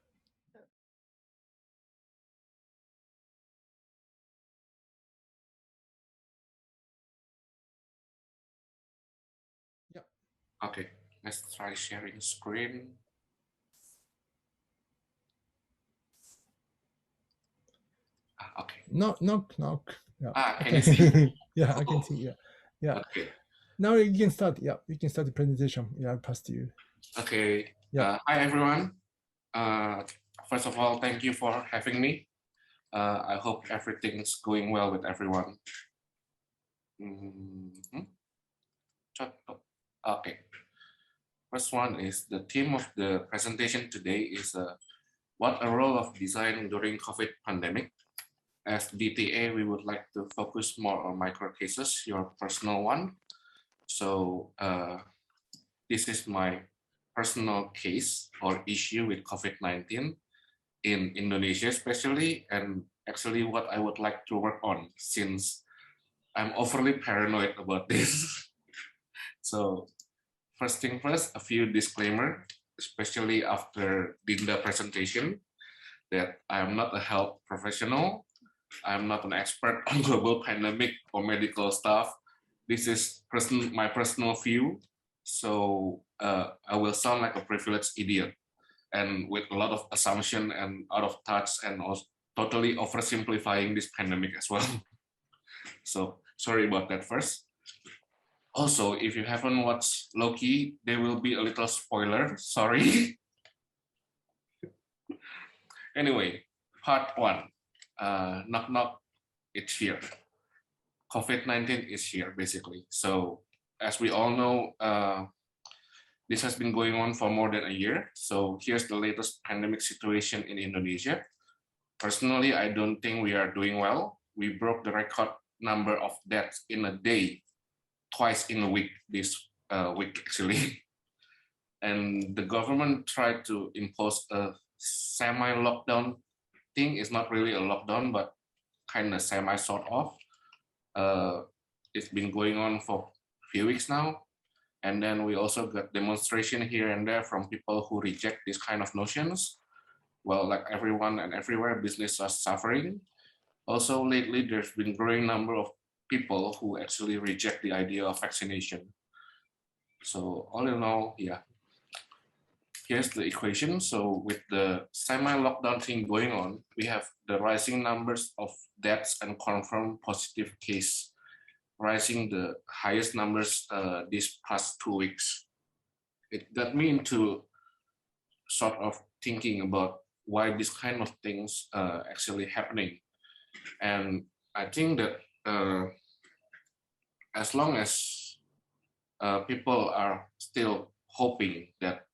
Yeah. Okay, let's try sharing screen. Okay. Knock, knock. Yeah. Can you see? Yeah, I can see. Yeah. Yeah. Okay. Now you can start. Yeah, you can start the presentation. Yeah, I'll pass to you. Okay. Yeah. Hi, everyone. First of all, thank you for having me. I hope everything's going well with everyone. Okay. First one is the theme of the presentation today is what a role of design during COVID pandemic. As DTA, we would like to focus more on micro cases, your personal one. So this is my personal case or issue with COVID-19 in Indonesia especially, and actually what I would like to work on since I'm overly paranoid about this. So first thing first, a few disclaimer, especially after Dinda presentation, that I'm not a health professional. I'm not an expert on global pandemic or medical stuff. This is my personal view. So I will sound like a privileged idiot and with a lot of assumption and out of touch and also totally oversimplifying this pandemic as well. So sorry about that first. Also, if you haven't watched Loki, there will be a little spoiler, sorry. Anyway, part one, knock knock, it's here. COVID-19 is here basically. So as we all know, this has been going on for more than a year. So here's the latest pandemic situation in Indonesia. Personally, I don't think we are doing well. We broke the record number of deaths in a day, twice in a week this week actually. And the government tried to impose a semi-lockdown thing. It's not really a lockdown, but kind of semi sort of. It's been going on for a few weeks now. And then we also got demonstration here and there from people who reject these kind of notions. Well, like everyone and everywhere, business are suffering. Also, lately, there's been growing number of people who actually reject the idea of vaccination. So all in all, yeah. Here's the equation. So with the semi-lockdown thing going on, we have the rising numbers of deaths and confirmed positive case rising the highest numbers these past 2 weeks. It got me into sort of thinking about why this kind of things actually happening. And I think that as long as people are still hoping that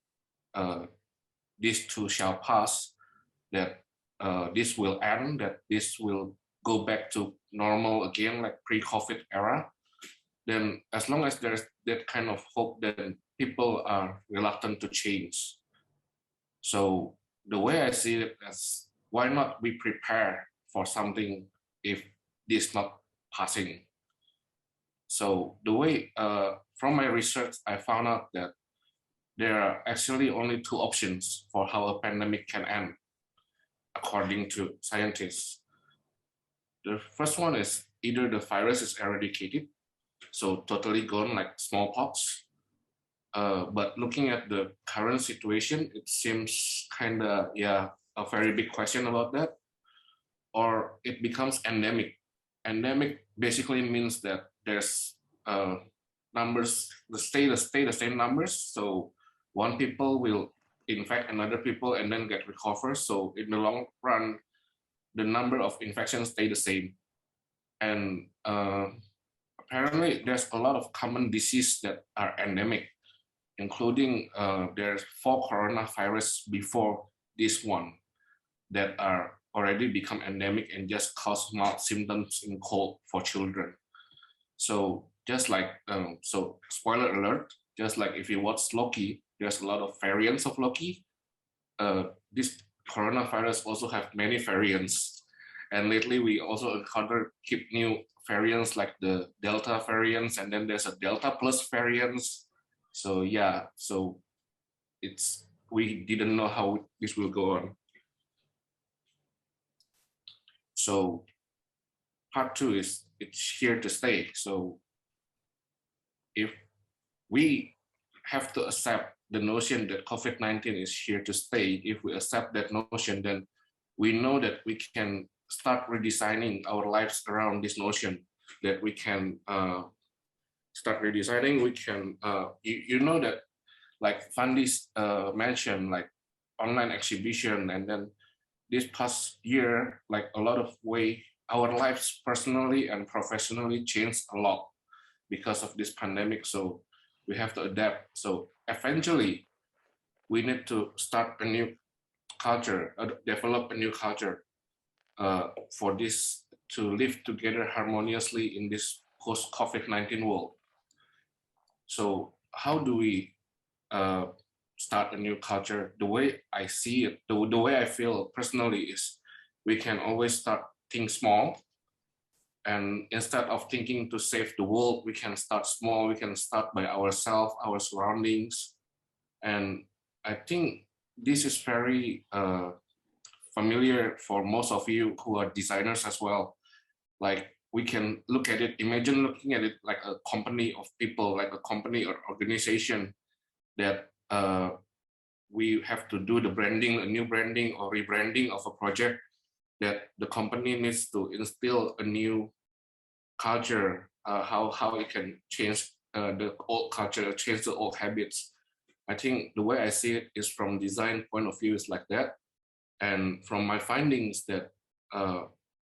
this too shall pass, that this will end, that this will go back to normal again, like pre-COVID era, then as long as there's that kind of hope, then people are reluctant to change. So the way I see it as, why not we prepare for something if this not passing? So the way, from my research, I found out that there are actually only 2 options for how a pandemic can end, according to scientists. The first one is either the virus is eradicated, so totally gone like smallpox. But looking at the current situation, it seems kind of, yeah, a very big question about that. Or it becomes endemic. Endemic basically means that there's numbers, stay the same numbers. So one people will infect another people and then get recovered. So in the long run, the number of infections stay the same. And apparently there's a lot of common diseases that are endemic, including there's 4 coronavirus before this one that are already become endemic and just cause mild symptoms in cold for children. So just like, so spoiler alert, just like if you watch Loki, there's a lot of variants of Loki. This coronavirus also have many variants. And lately we also encountered keep new variants like the Delta variants, and then there's a Delta plus variants. So yeah, so we didn't know how this will go on. So part 2 is it's here to stay. So if we have to accept the notion that COVID-19 is here to stay, if we accept that notion, then we know that we can start redesigning our lives around this notion, that we can start redesigning. We can, you know that like Fandis mentioned, like online exhibition, and then this past year, like a lot of way, our lives personally and professionally changed a lot because of this pandemic. So we have to adapt. So eventually we need to start a new culture, develop a new culture for this to live together harmoniously in this post-COVID-19 world. So how do we start a new culture? The way I see it, the way I feel personally is we can always start think small. And instead of thinking to save the world, we can start small. We can start by ourselves, our surroundings. And I think this is very familiar for most of you who are designers as well. Like we can look at it, imagine looking at it like a company of people, like a company or organization that we have to do the branding, a new branding or rebranding of a project, that the company needs to instill a new culture, how it can change the old culture, change the old habits. I think the way I see it is from design point of view is like that. And from my findings that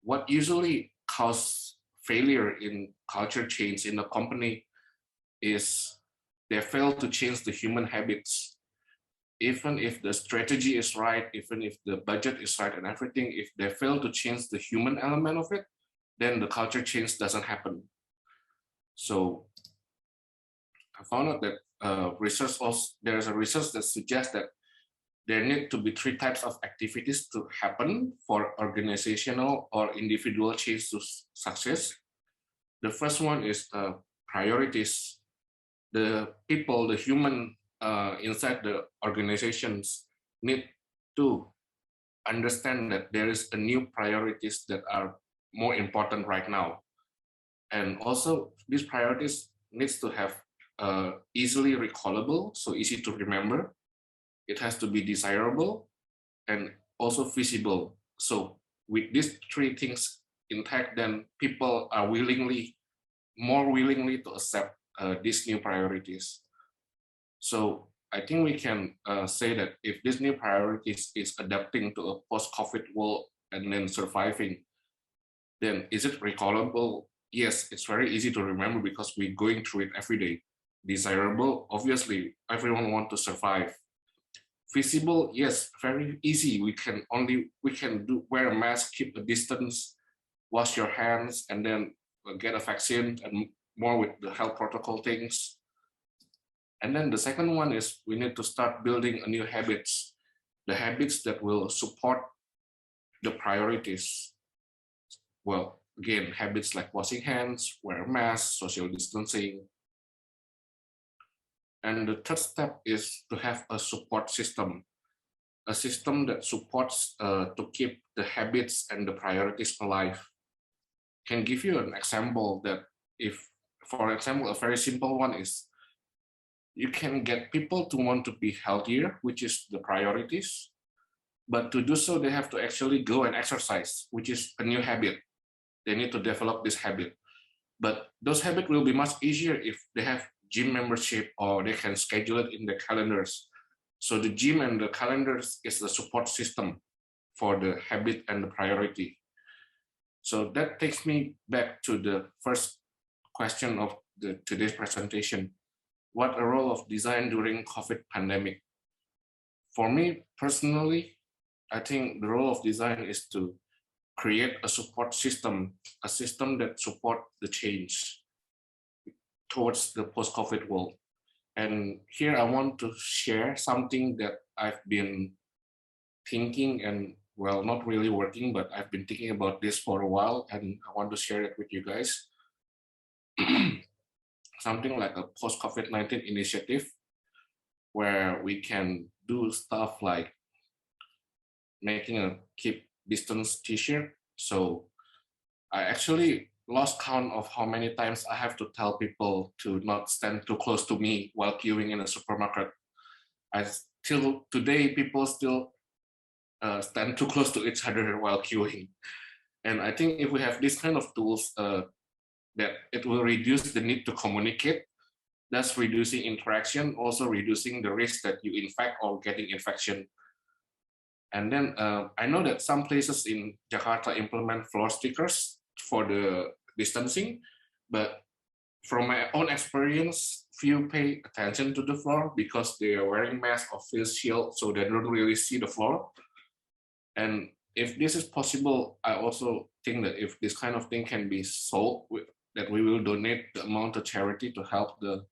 what usually causes failure in culture change in a company is they fail to change the human habits. Even if the strategy is right, even if the budget is right and everything, if they fail to change the human element of it, then the culture change doesn't happen. So I found out that there's a research that suggests that there need to be 3 types of activities to happen for organizational or individual change to success. The first one is priorities. The people, the human inside the organizations need to understand that there is a new priorities that are more important right now. And also these priorities needs to have easily recallable, so easy to remember. It has to be desirable and also feasible. So with these 3 things intact, then people are willingly more willingly to accept these new priorities. So I think we can say that if this new priorities is adapting to a post-COVID world and then surviving, then is it recallable? Yes, it's very easy to remember because we're going through it every day. Desirable, obviously, everyone wants to survive. Feasible, yes, very easy. We can wear a mask, keep a distance, wash your hands, and then get a vaccine, and more with the health protocol things. And then the second one is we need to start building a new habits, the habits that will support the priorities. Well, again, habits like washing hands, wear a mask, social distancing. And the third step is to have a support system, a system that supports to keep the habits and the priorities alive. Can give you an example that if, for example, a very simple one is you can get people to want to be healthier, which is the priorities. But to do so, they have to actually go and exercise, which is a new habit. They need to develop this habit. But those habits will be much easier if they have gym membership or they can schedule it in their calendars. So the gym and the calendars is the support system for the habit and the priority. So that takes me back to the first question of today's presentation. What a role of design during COVID pandemic? For me personally, I think the role of design is to create a support system, a system that supports the change towards the post-COVID world. And here I want to share something that I've been thinking and, well, not really working, but I've been thinking about this for a while and I want to share it with you guys. Something like a post-COVID-19 initiative where we can do stuff like making a keep distance t-shirt. So I actually lost count of how many times I have to tell people to not stand too close to me while queuing in a supermarket. Till today, people still stand too close to each other while queuing. And I think if we have this kind of tools, that it will reduce the need to communicate, thus reducing interaction, also reducing the risk that you infect or getting infection. And then I know that some places in Jakarta implement floor stickers for the distancing, but from my own experience, few pay attention to the floor because they are wearing masks or face shield, so they don't really see the floor. And if this is possible, I also think that if this kind of thing can be solved, that we will donate the amount to charity to help the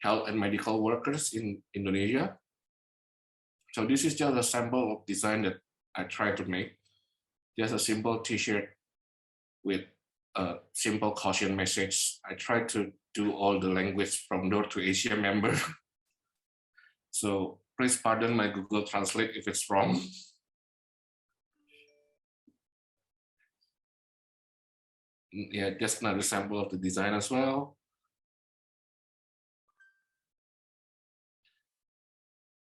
health and medical workers in Indonesia. So this is just a sample of design that I try to make. Just a simple t-shirt with a simple caution message. I try to do all the language from Door to Asia member. So please pardon my Google Translate if it's wrong. Yeah, just another sample of the design as well.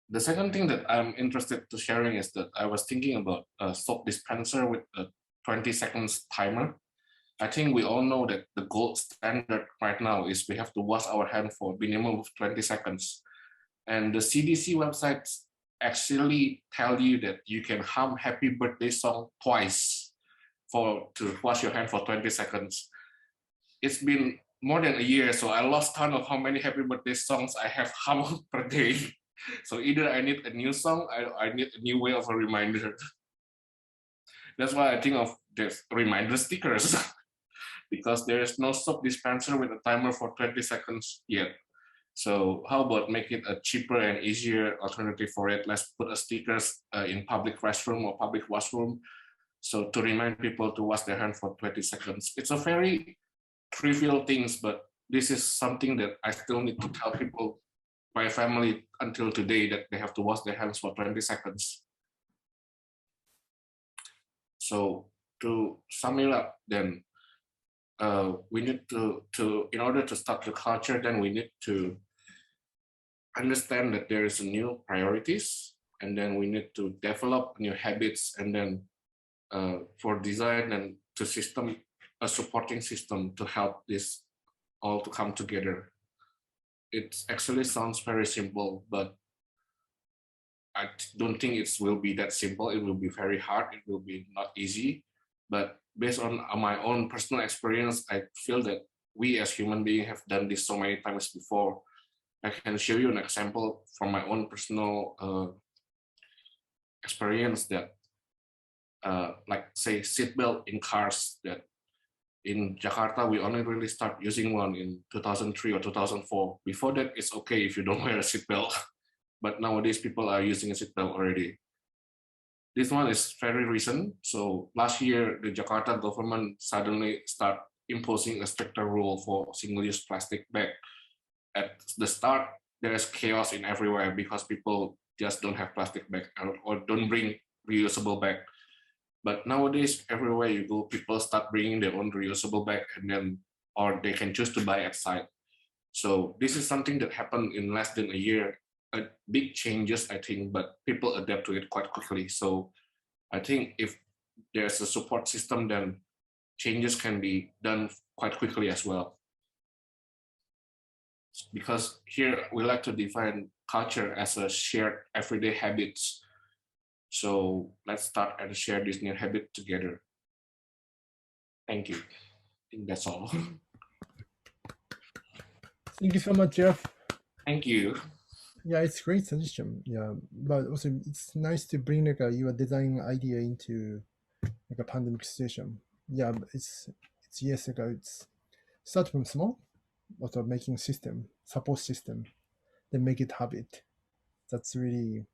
The second thing that I'm interested to sharing is that I was thinking about a soap dispenser with a 20 seconds timer. I think we all know that the gold standard right now is we have to wash our hand for minimum of 20 seconds. And the CDC websites actually tell you that you can hum happy birthday song twice to wash your hand for 20 seconds. It's been more than a year, so I lost count of how many happy birthday songs I have hummed per day. So either I need a new song, I need a new way of a reminder. That's why I think of this reminder stickers, because there is no soap dispenser with a timer for 20 seconds yet. So how about make it a cheaper and easier alternative for it? Let's put a stickers in public restroom or public washroom. So to remind people to wash their hands for 20 seconds. It's a very trivial things, but this is something that I still need to tell people, my family until today, that they have to wash their hands for 20 seconds. So to sum it up, then we need to in order to start the culture, then we need to understand that there is a new priorities, and then we need to develop new habits, and then for design and to system a supporting system to help this all to come together. It actually sounds very simple, but I don't think it will be that simple. It will be very hard. It will be not easy. But based on my own personal experience, I feel that we as human beings have done this so many times before. I can show you an example from my own personal experience that, like say seatbelt in cars, that in Jakarta, we only really start using one in 2003 or 2004. Before that, it's okay if you don't wear a seatbelt. But nowadays, people are using a seatbelt already. This one is very recent. So last year, the Jakarta government suddenly start imposing a stricter rule for single-use plastic bag. At the start, there is chaos in everywhere because people just don't have plastic bag or don't bring reusable bag. But nowadays, everywhere you go, people start bringing their own reusable bag, and then, or they can choose to buy outside. So this is something that happened in less than a year. A big changes, I think, but people adapt to it quite quickly. So I think if there's a support system, then changes can be done quite quickly as well. Because here we like to define culture as a shared everyday habits. So let's start and share this new habit together. Thank you. I think that's all. Thank you so much, Jeff. Thank you. Yeah, it's great suggestion. Yeah, but also it's nice to bring like your design idea into like a pandemic situation. Yeah, it's yes, like it's start from small, also making support system, then make it habit. That's really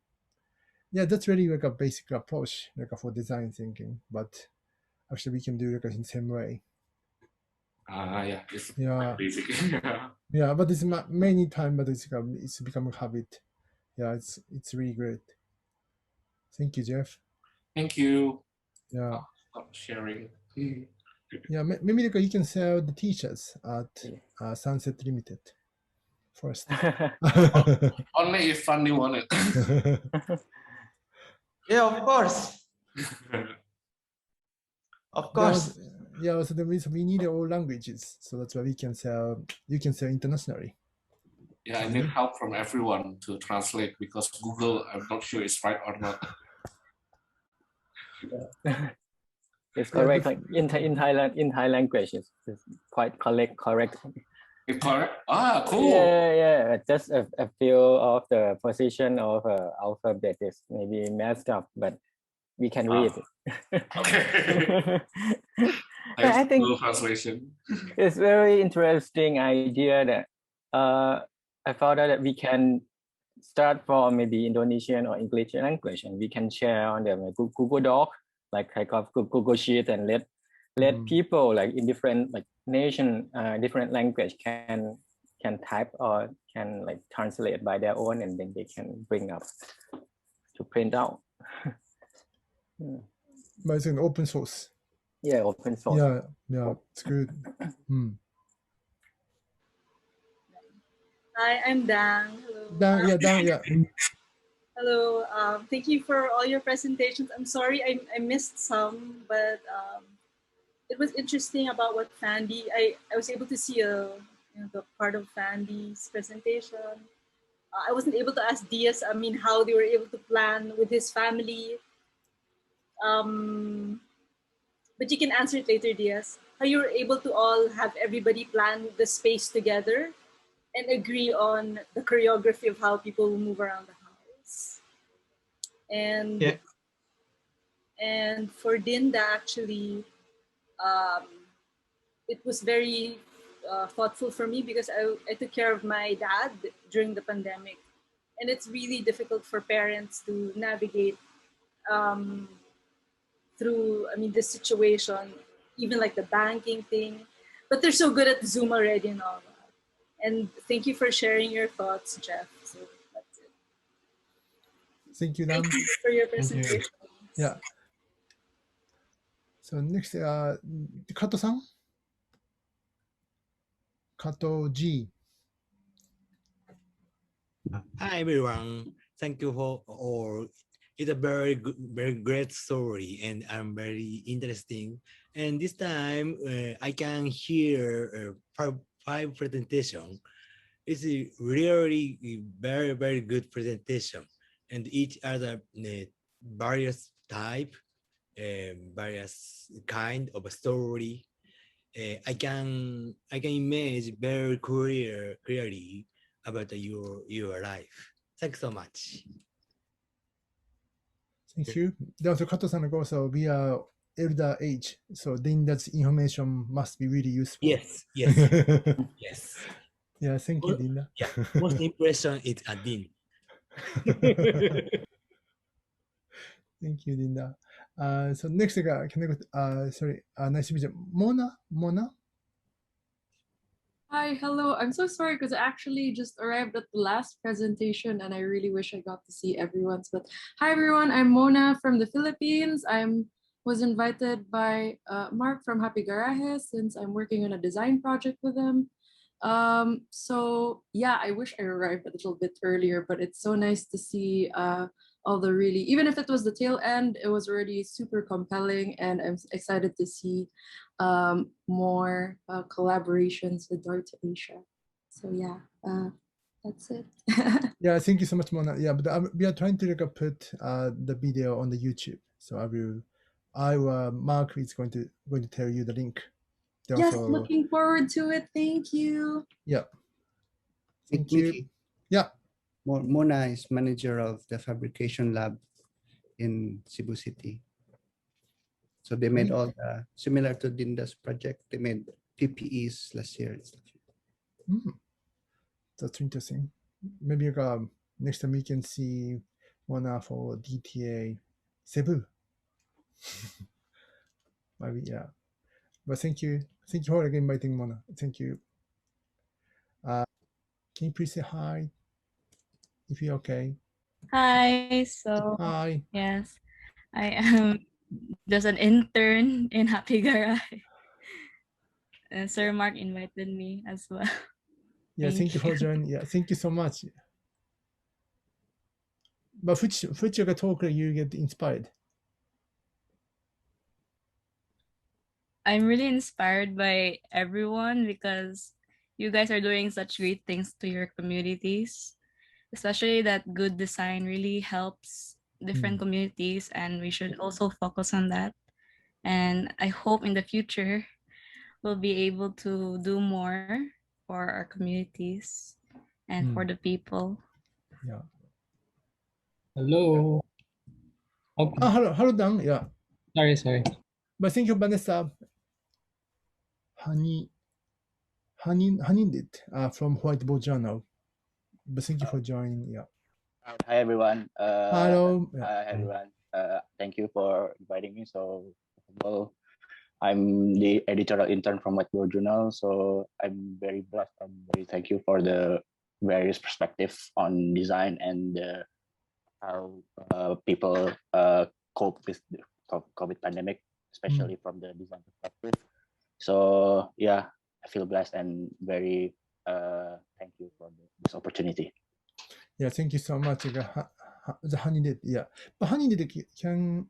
that's really like a basic approach like for design thinking. But actually, we can do like in the same way. Yeah, it's quite basic. Yeah, but it's many time, but it's become a habit. Yeah, it's really great. Thank you, Jeff. Thank you. Yeah. Stop sharing. Yeah, maybe like you can sell the t-shirts at Sunset Limited first. Only if Funny want it. Yeah, of course. Of course. Yeah, so then we need all languages, so that's why we can sell. You can sell internationally. Yeah, I need help from everyone to translate because Google, I'm not sure it's right or not. It's correct. Like in Thai language, it's quite correct. It's correct. Ah, cool. Yeah. Just a few of the position of alphabet is maybe messed up, but we can read it. Okay. I think translation. It's very interesting idea that I thought that we can start from maybe Indonesian or English language, and we can share on the Google Doc, like of Google Sheet, and let people like in different like nation, different language can type or can like translate by their own, and then they can bring up to print out. But it's an open source. Yeah, open source. Yeah, it's good. Hi, I'm Dan. Hello. Dan. Hello. Thank you for all your presentations. I'm sorry I missed some, but it was interesting about what Fandy. I was able to see the part of Fandy's presentation. I wasn't able to ask Diaz. I mean, how they were able to plan with his family. But you can answer it later, Diaz. How you were able to all have everybody plan the space together and agree on the choreography of how people will move around the house. And for Dinda, actually, it was very thoughtful for me because I took care of my dad during the pandemic. And it's really difficult for parents to navigate through, this situation, even like the banking thing. But they're so good at Zoom already and all that. And thank you for sharing your thoughts, Jeff. So that's it. Thank you, Dan. Thank you for your presentation. Yeah. So next, Kato-san. Kato G. Hi everyone. Thank you for all. It's a very great story, and I'm very interesting. And this time I can hear 5 presentation. It's a really very, very good presentation. And each other various type, various kind of a story. I can imagine very clearly about your life. Thanks so much. Thank you. Then also Kato-san also, we are elder age, so then that information must be really useful. Yes, yes, yes. Yeah, thank you, Linda. Yeah, most impression is a Dean. Thank you, Linda. So next, can I go? Sorry, nice to meet you, Mona. Mona. Hi, hello. I'm so sorry because I actually just arrived at the last presentation and I really wish I got to see everyone's. But hi, everyone. I'm Mona from the Philippines. Was invited by Mark from Happy Garaje since I'm working on a design project with him. So yeah, I wish I arrived a little bit earlier, but it's so nice to see all the really, even if it was the tail end, it was already super compelling, and I'm excited to see more collaborations with Door to Asia. So yeah, that's it. Yeah, thank you so much, Mona. Yeah, but we are trying to put the video on the YouTube. So Mark is going to tell you the link. Yes, looking forward to it. Thank you. Yeah. Thank you. Mickey. Yeah. Mona is manager of the fabrication lab in Cebu City. So they made all similar to Dinda's project. They made PPEs last year and stuff. That's interesting. Maybe next time we can see Mona for DTA Cebu. Maybe, yeah. But thank you for again inviting Mona. Thank you. Can you please say hi if you're okay? Hi. So hi. Yes, I am just an intern in Happy Garage. And Sir Mark invited me as well. Yeah, thank you for joining. Yeah, thank you so much. But which talker you get inspired? I'm really inspired by everyone because you guys are doing such great things to your communities, especially that good design really helps different communities, and we should also focus on that. And I hope in the future we'll be able to do more for our communities and for the people. Yeah. Hello. Okay. Hello, Dan. Yeah. Sorry. But thank you, Vanessa. Honey did from Whiteboard Journal. But thank you for joining. Yeah. Hi everyone. Hello. Hi everyone. Thank you for inviting me. So, well, I'm the editorial intern from Whiteboard Journal. So I'm very blessed and very thank you for the various perspectives on design and how people cope with the COVID pandemic, especially from the design perspective. So yeah, I feel blessed and very thank you for this opportunity. Yeah, thank you so much. The Honey did, yeah. But Honey did, can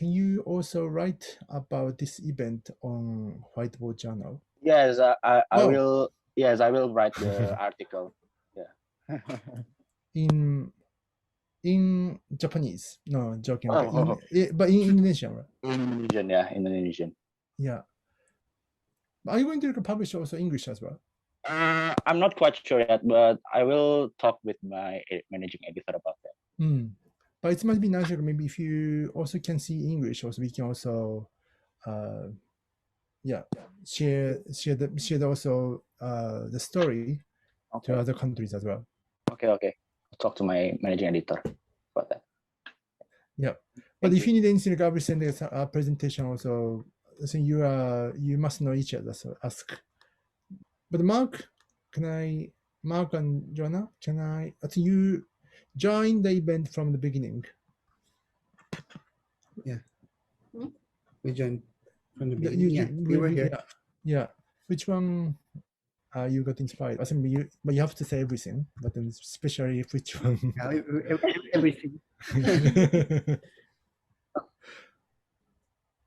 you also write about this event on Whiteboard Journal? Yes, I will. Yes, I will write the article. Yeah. In Japanese? No, joking. Oh. But in Indonesian, right? Indonesian, yeah, Indonesian. Yeah. Are you going to publish also English as well? I'm not quite sure yet, but I will talk with my managing editor about that. But it might be nicer maybe if you also can see English, also we can also share also the story to other countries as well. Okay. I'll talk to my managing editor about that. Yeah. But if you need anything, I will send a presentation also. So you must know each other, so ask. But Mark and Joanna, I think you joined the event from the beginning. Yeah. We joined from the beginning. We were here. Yeah. Which one you got inspired? I think but you have to say everything, but then especially which one. Everything.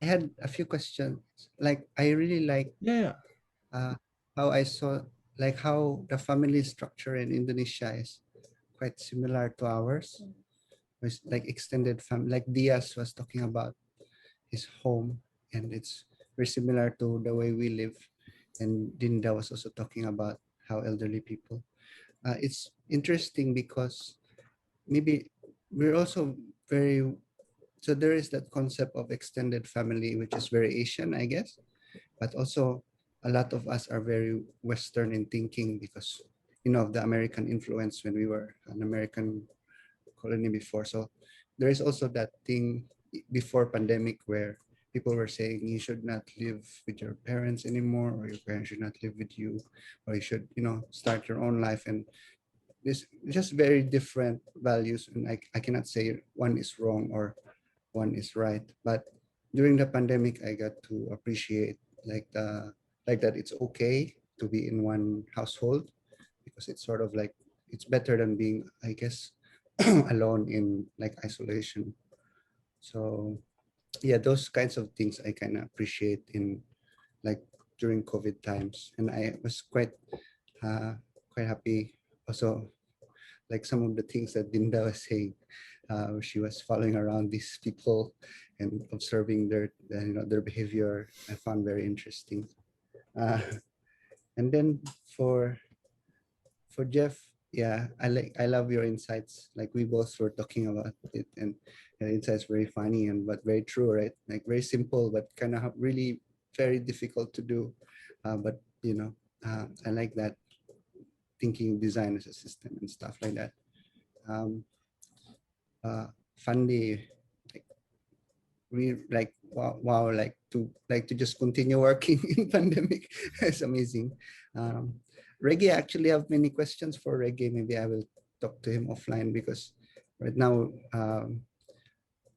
I had a few questions. Like I really like how I saw like how the family structure in Indonesia is quite similar to ours. It's like extended family, like Diaz was talking about his home, and it's very similar to the way we live. And Dinda was also talking about how elderly people. It's interesting because maybe we're also very, so there is that concept of extended family, which is very Asian, I guess, but also a lot of us are very Western in thinking because, you know, of the American influence when we were an American colony before. So there is also that thing before pandemic where people were saying you should not live with your parents anymore, or your parents should not live with you, or you should, you know, start your own life. And this just very different values, and I cannot say one is wrong or one is right. But during the pandemic, I got to appreciate like that it's okay to be in one household, because it's sort of like it's better than being, I guess, alone in like isolation. So yeah, those kinds of things I kind of appreciate in like during COVID times, and I was quite happy also, like some of the things that Dinda was saying. She was following around these people and observing their behavior. I found very interesting. Uh, and then for Jeff, yeah, I love your insights. Like we both were talking about it, and your insights very funny and but very true, right? Like very simple, but kind of really very difficult to do. But you know, I like that, thinking design as a system and stuff like that. Um, Fundy, like we like wow, like to just continue working in pandemic. It's amazing. Reggae, I actually have many questions for Reggae. Maybe I will talk to him offline, because right now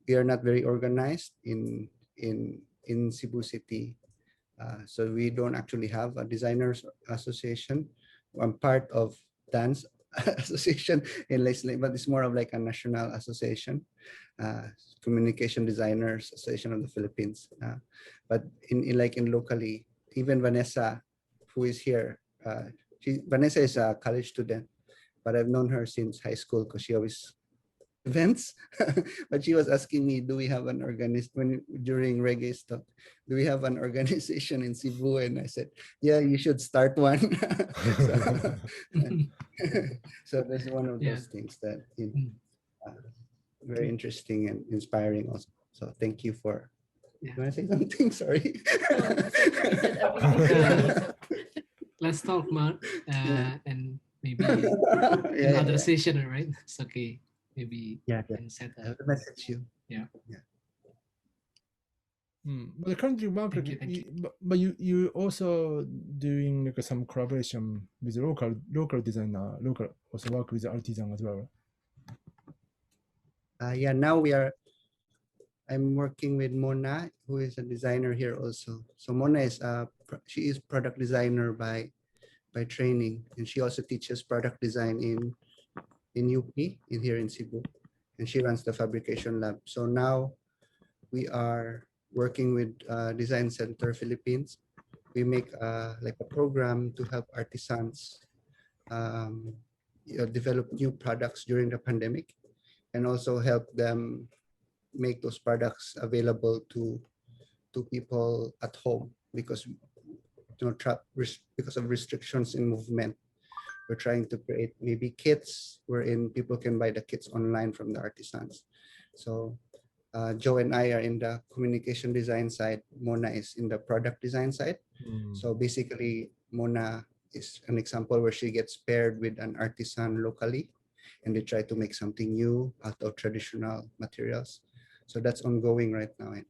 we are not very organized in Cebu City. So we don't actually have a designers association. I'm part of dance association in Leslie, but it's more of like a national association, communication designers association of the Philippines. But in locally, even Vanessa, who is here, Vanessa is a college student, but I've known her since high school because she always events. But she was asking me, do we have an when during reggae talk, do we have an organization in Cebu? And I said, yeah, you should start one. so, so that's one of those things that very interesting and inspiring also. So thank you for you want to say something? Sorry. Let's talk, Mark, and maybe Yeah, another yeah. session, right? It's okay. Maybe Yeah, you can set I'll up. message you. Yeah. But currently, Mark, Thank you. but you also doing like some collaboration with local designer, also work with artisan as well. Yeah, now I'm working with Mona, who is a designer here also. So Mona is she is product designer by training, and she also teaches product design in UP here in Cebu, and she runs the fabrication lab. So now we are working with Design Center Philippines. We make like a program to help artisans develop new products during the pandemic, and also help them make those products available to people at home, because because of restrictions in movement. We're trying to create maybe kits wherein people can buy the kits online from the artisans. So Joe and I are in the communication design side. Mona is in the product design side. So basically, Mona is an example where she gets paired with an artisan locally, and they try to make something new out of traditional materials. So that's ongoing right now, and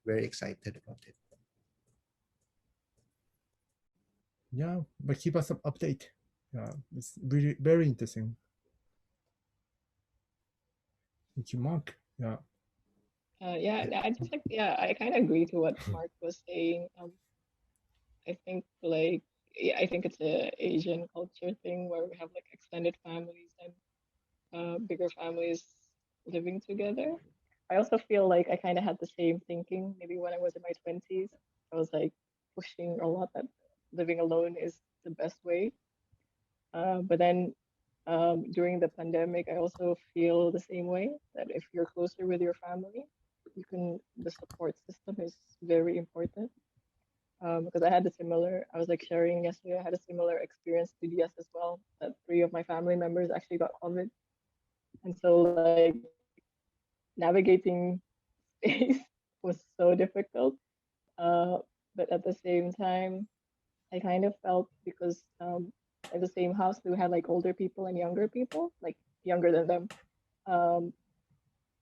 very excited about it. Yeah, but keep us update. Yeah, it's really very interesting. Thank you, Mark. Yeah. I just I kind of agree to what Mark was saying. I think I think it's a Asian culture thing where we have like extended families and bigger families living together. I also feel like I kind of had the same thinking maybe when I was in my 20s. I was like pushing a lot that living alone is the best way. But then during the pandemic, I also feel the same way, that if you're closer with your family, the support system is very important. Because I was like sharing yesterday, I had a similar experience to DS as well, that 3 of my family members actually got COVID. And so like navigating space was so difficult. But at the same time, I kind of felt, because in the same house we had like older people and younger people, like younger than them.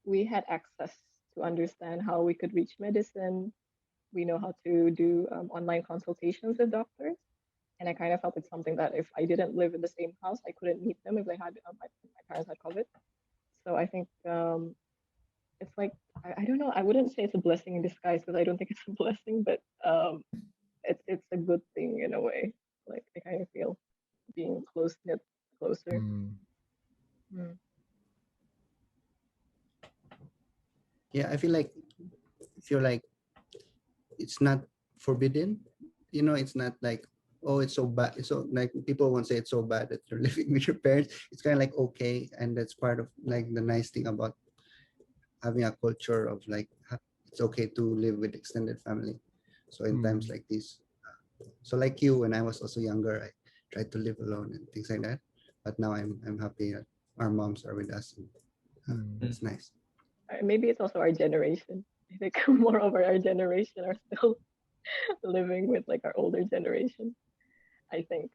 We had access to understand how we could reach medicine. We know how to do online consultations with doctors. And I kind of felt it's something that if I didn't live in the same house, I couldn't meet them if they had my parents had COVID. So I think it's like I don't know. I wouldn't say it's a blessing in disguise, because I don't think it's a blessing, but it's a good thing in a way. Like I kind of feel being close knit closer. Mm. Yeah, I feel like it's not forbidden. You know, it's not like, oh, it's so bad. It's so like people won't say it's so bad that you're living with your parents. It's kind of like okay, and that's part of like the nice thing about having a culture of like it's okay to live with extended family. So in times like this, so like you, when I was also younger, I tried to live alone and things like that. But now I'm happy that our moms are with us. And, it's nice. Maybe it's also our generation. I think more over our generation are still living with like our older generation, I think.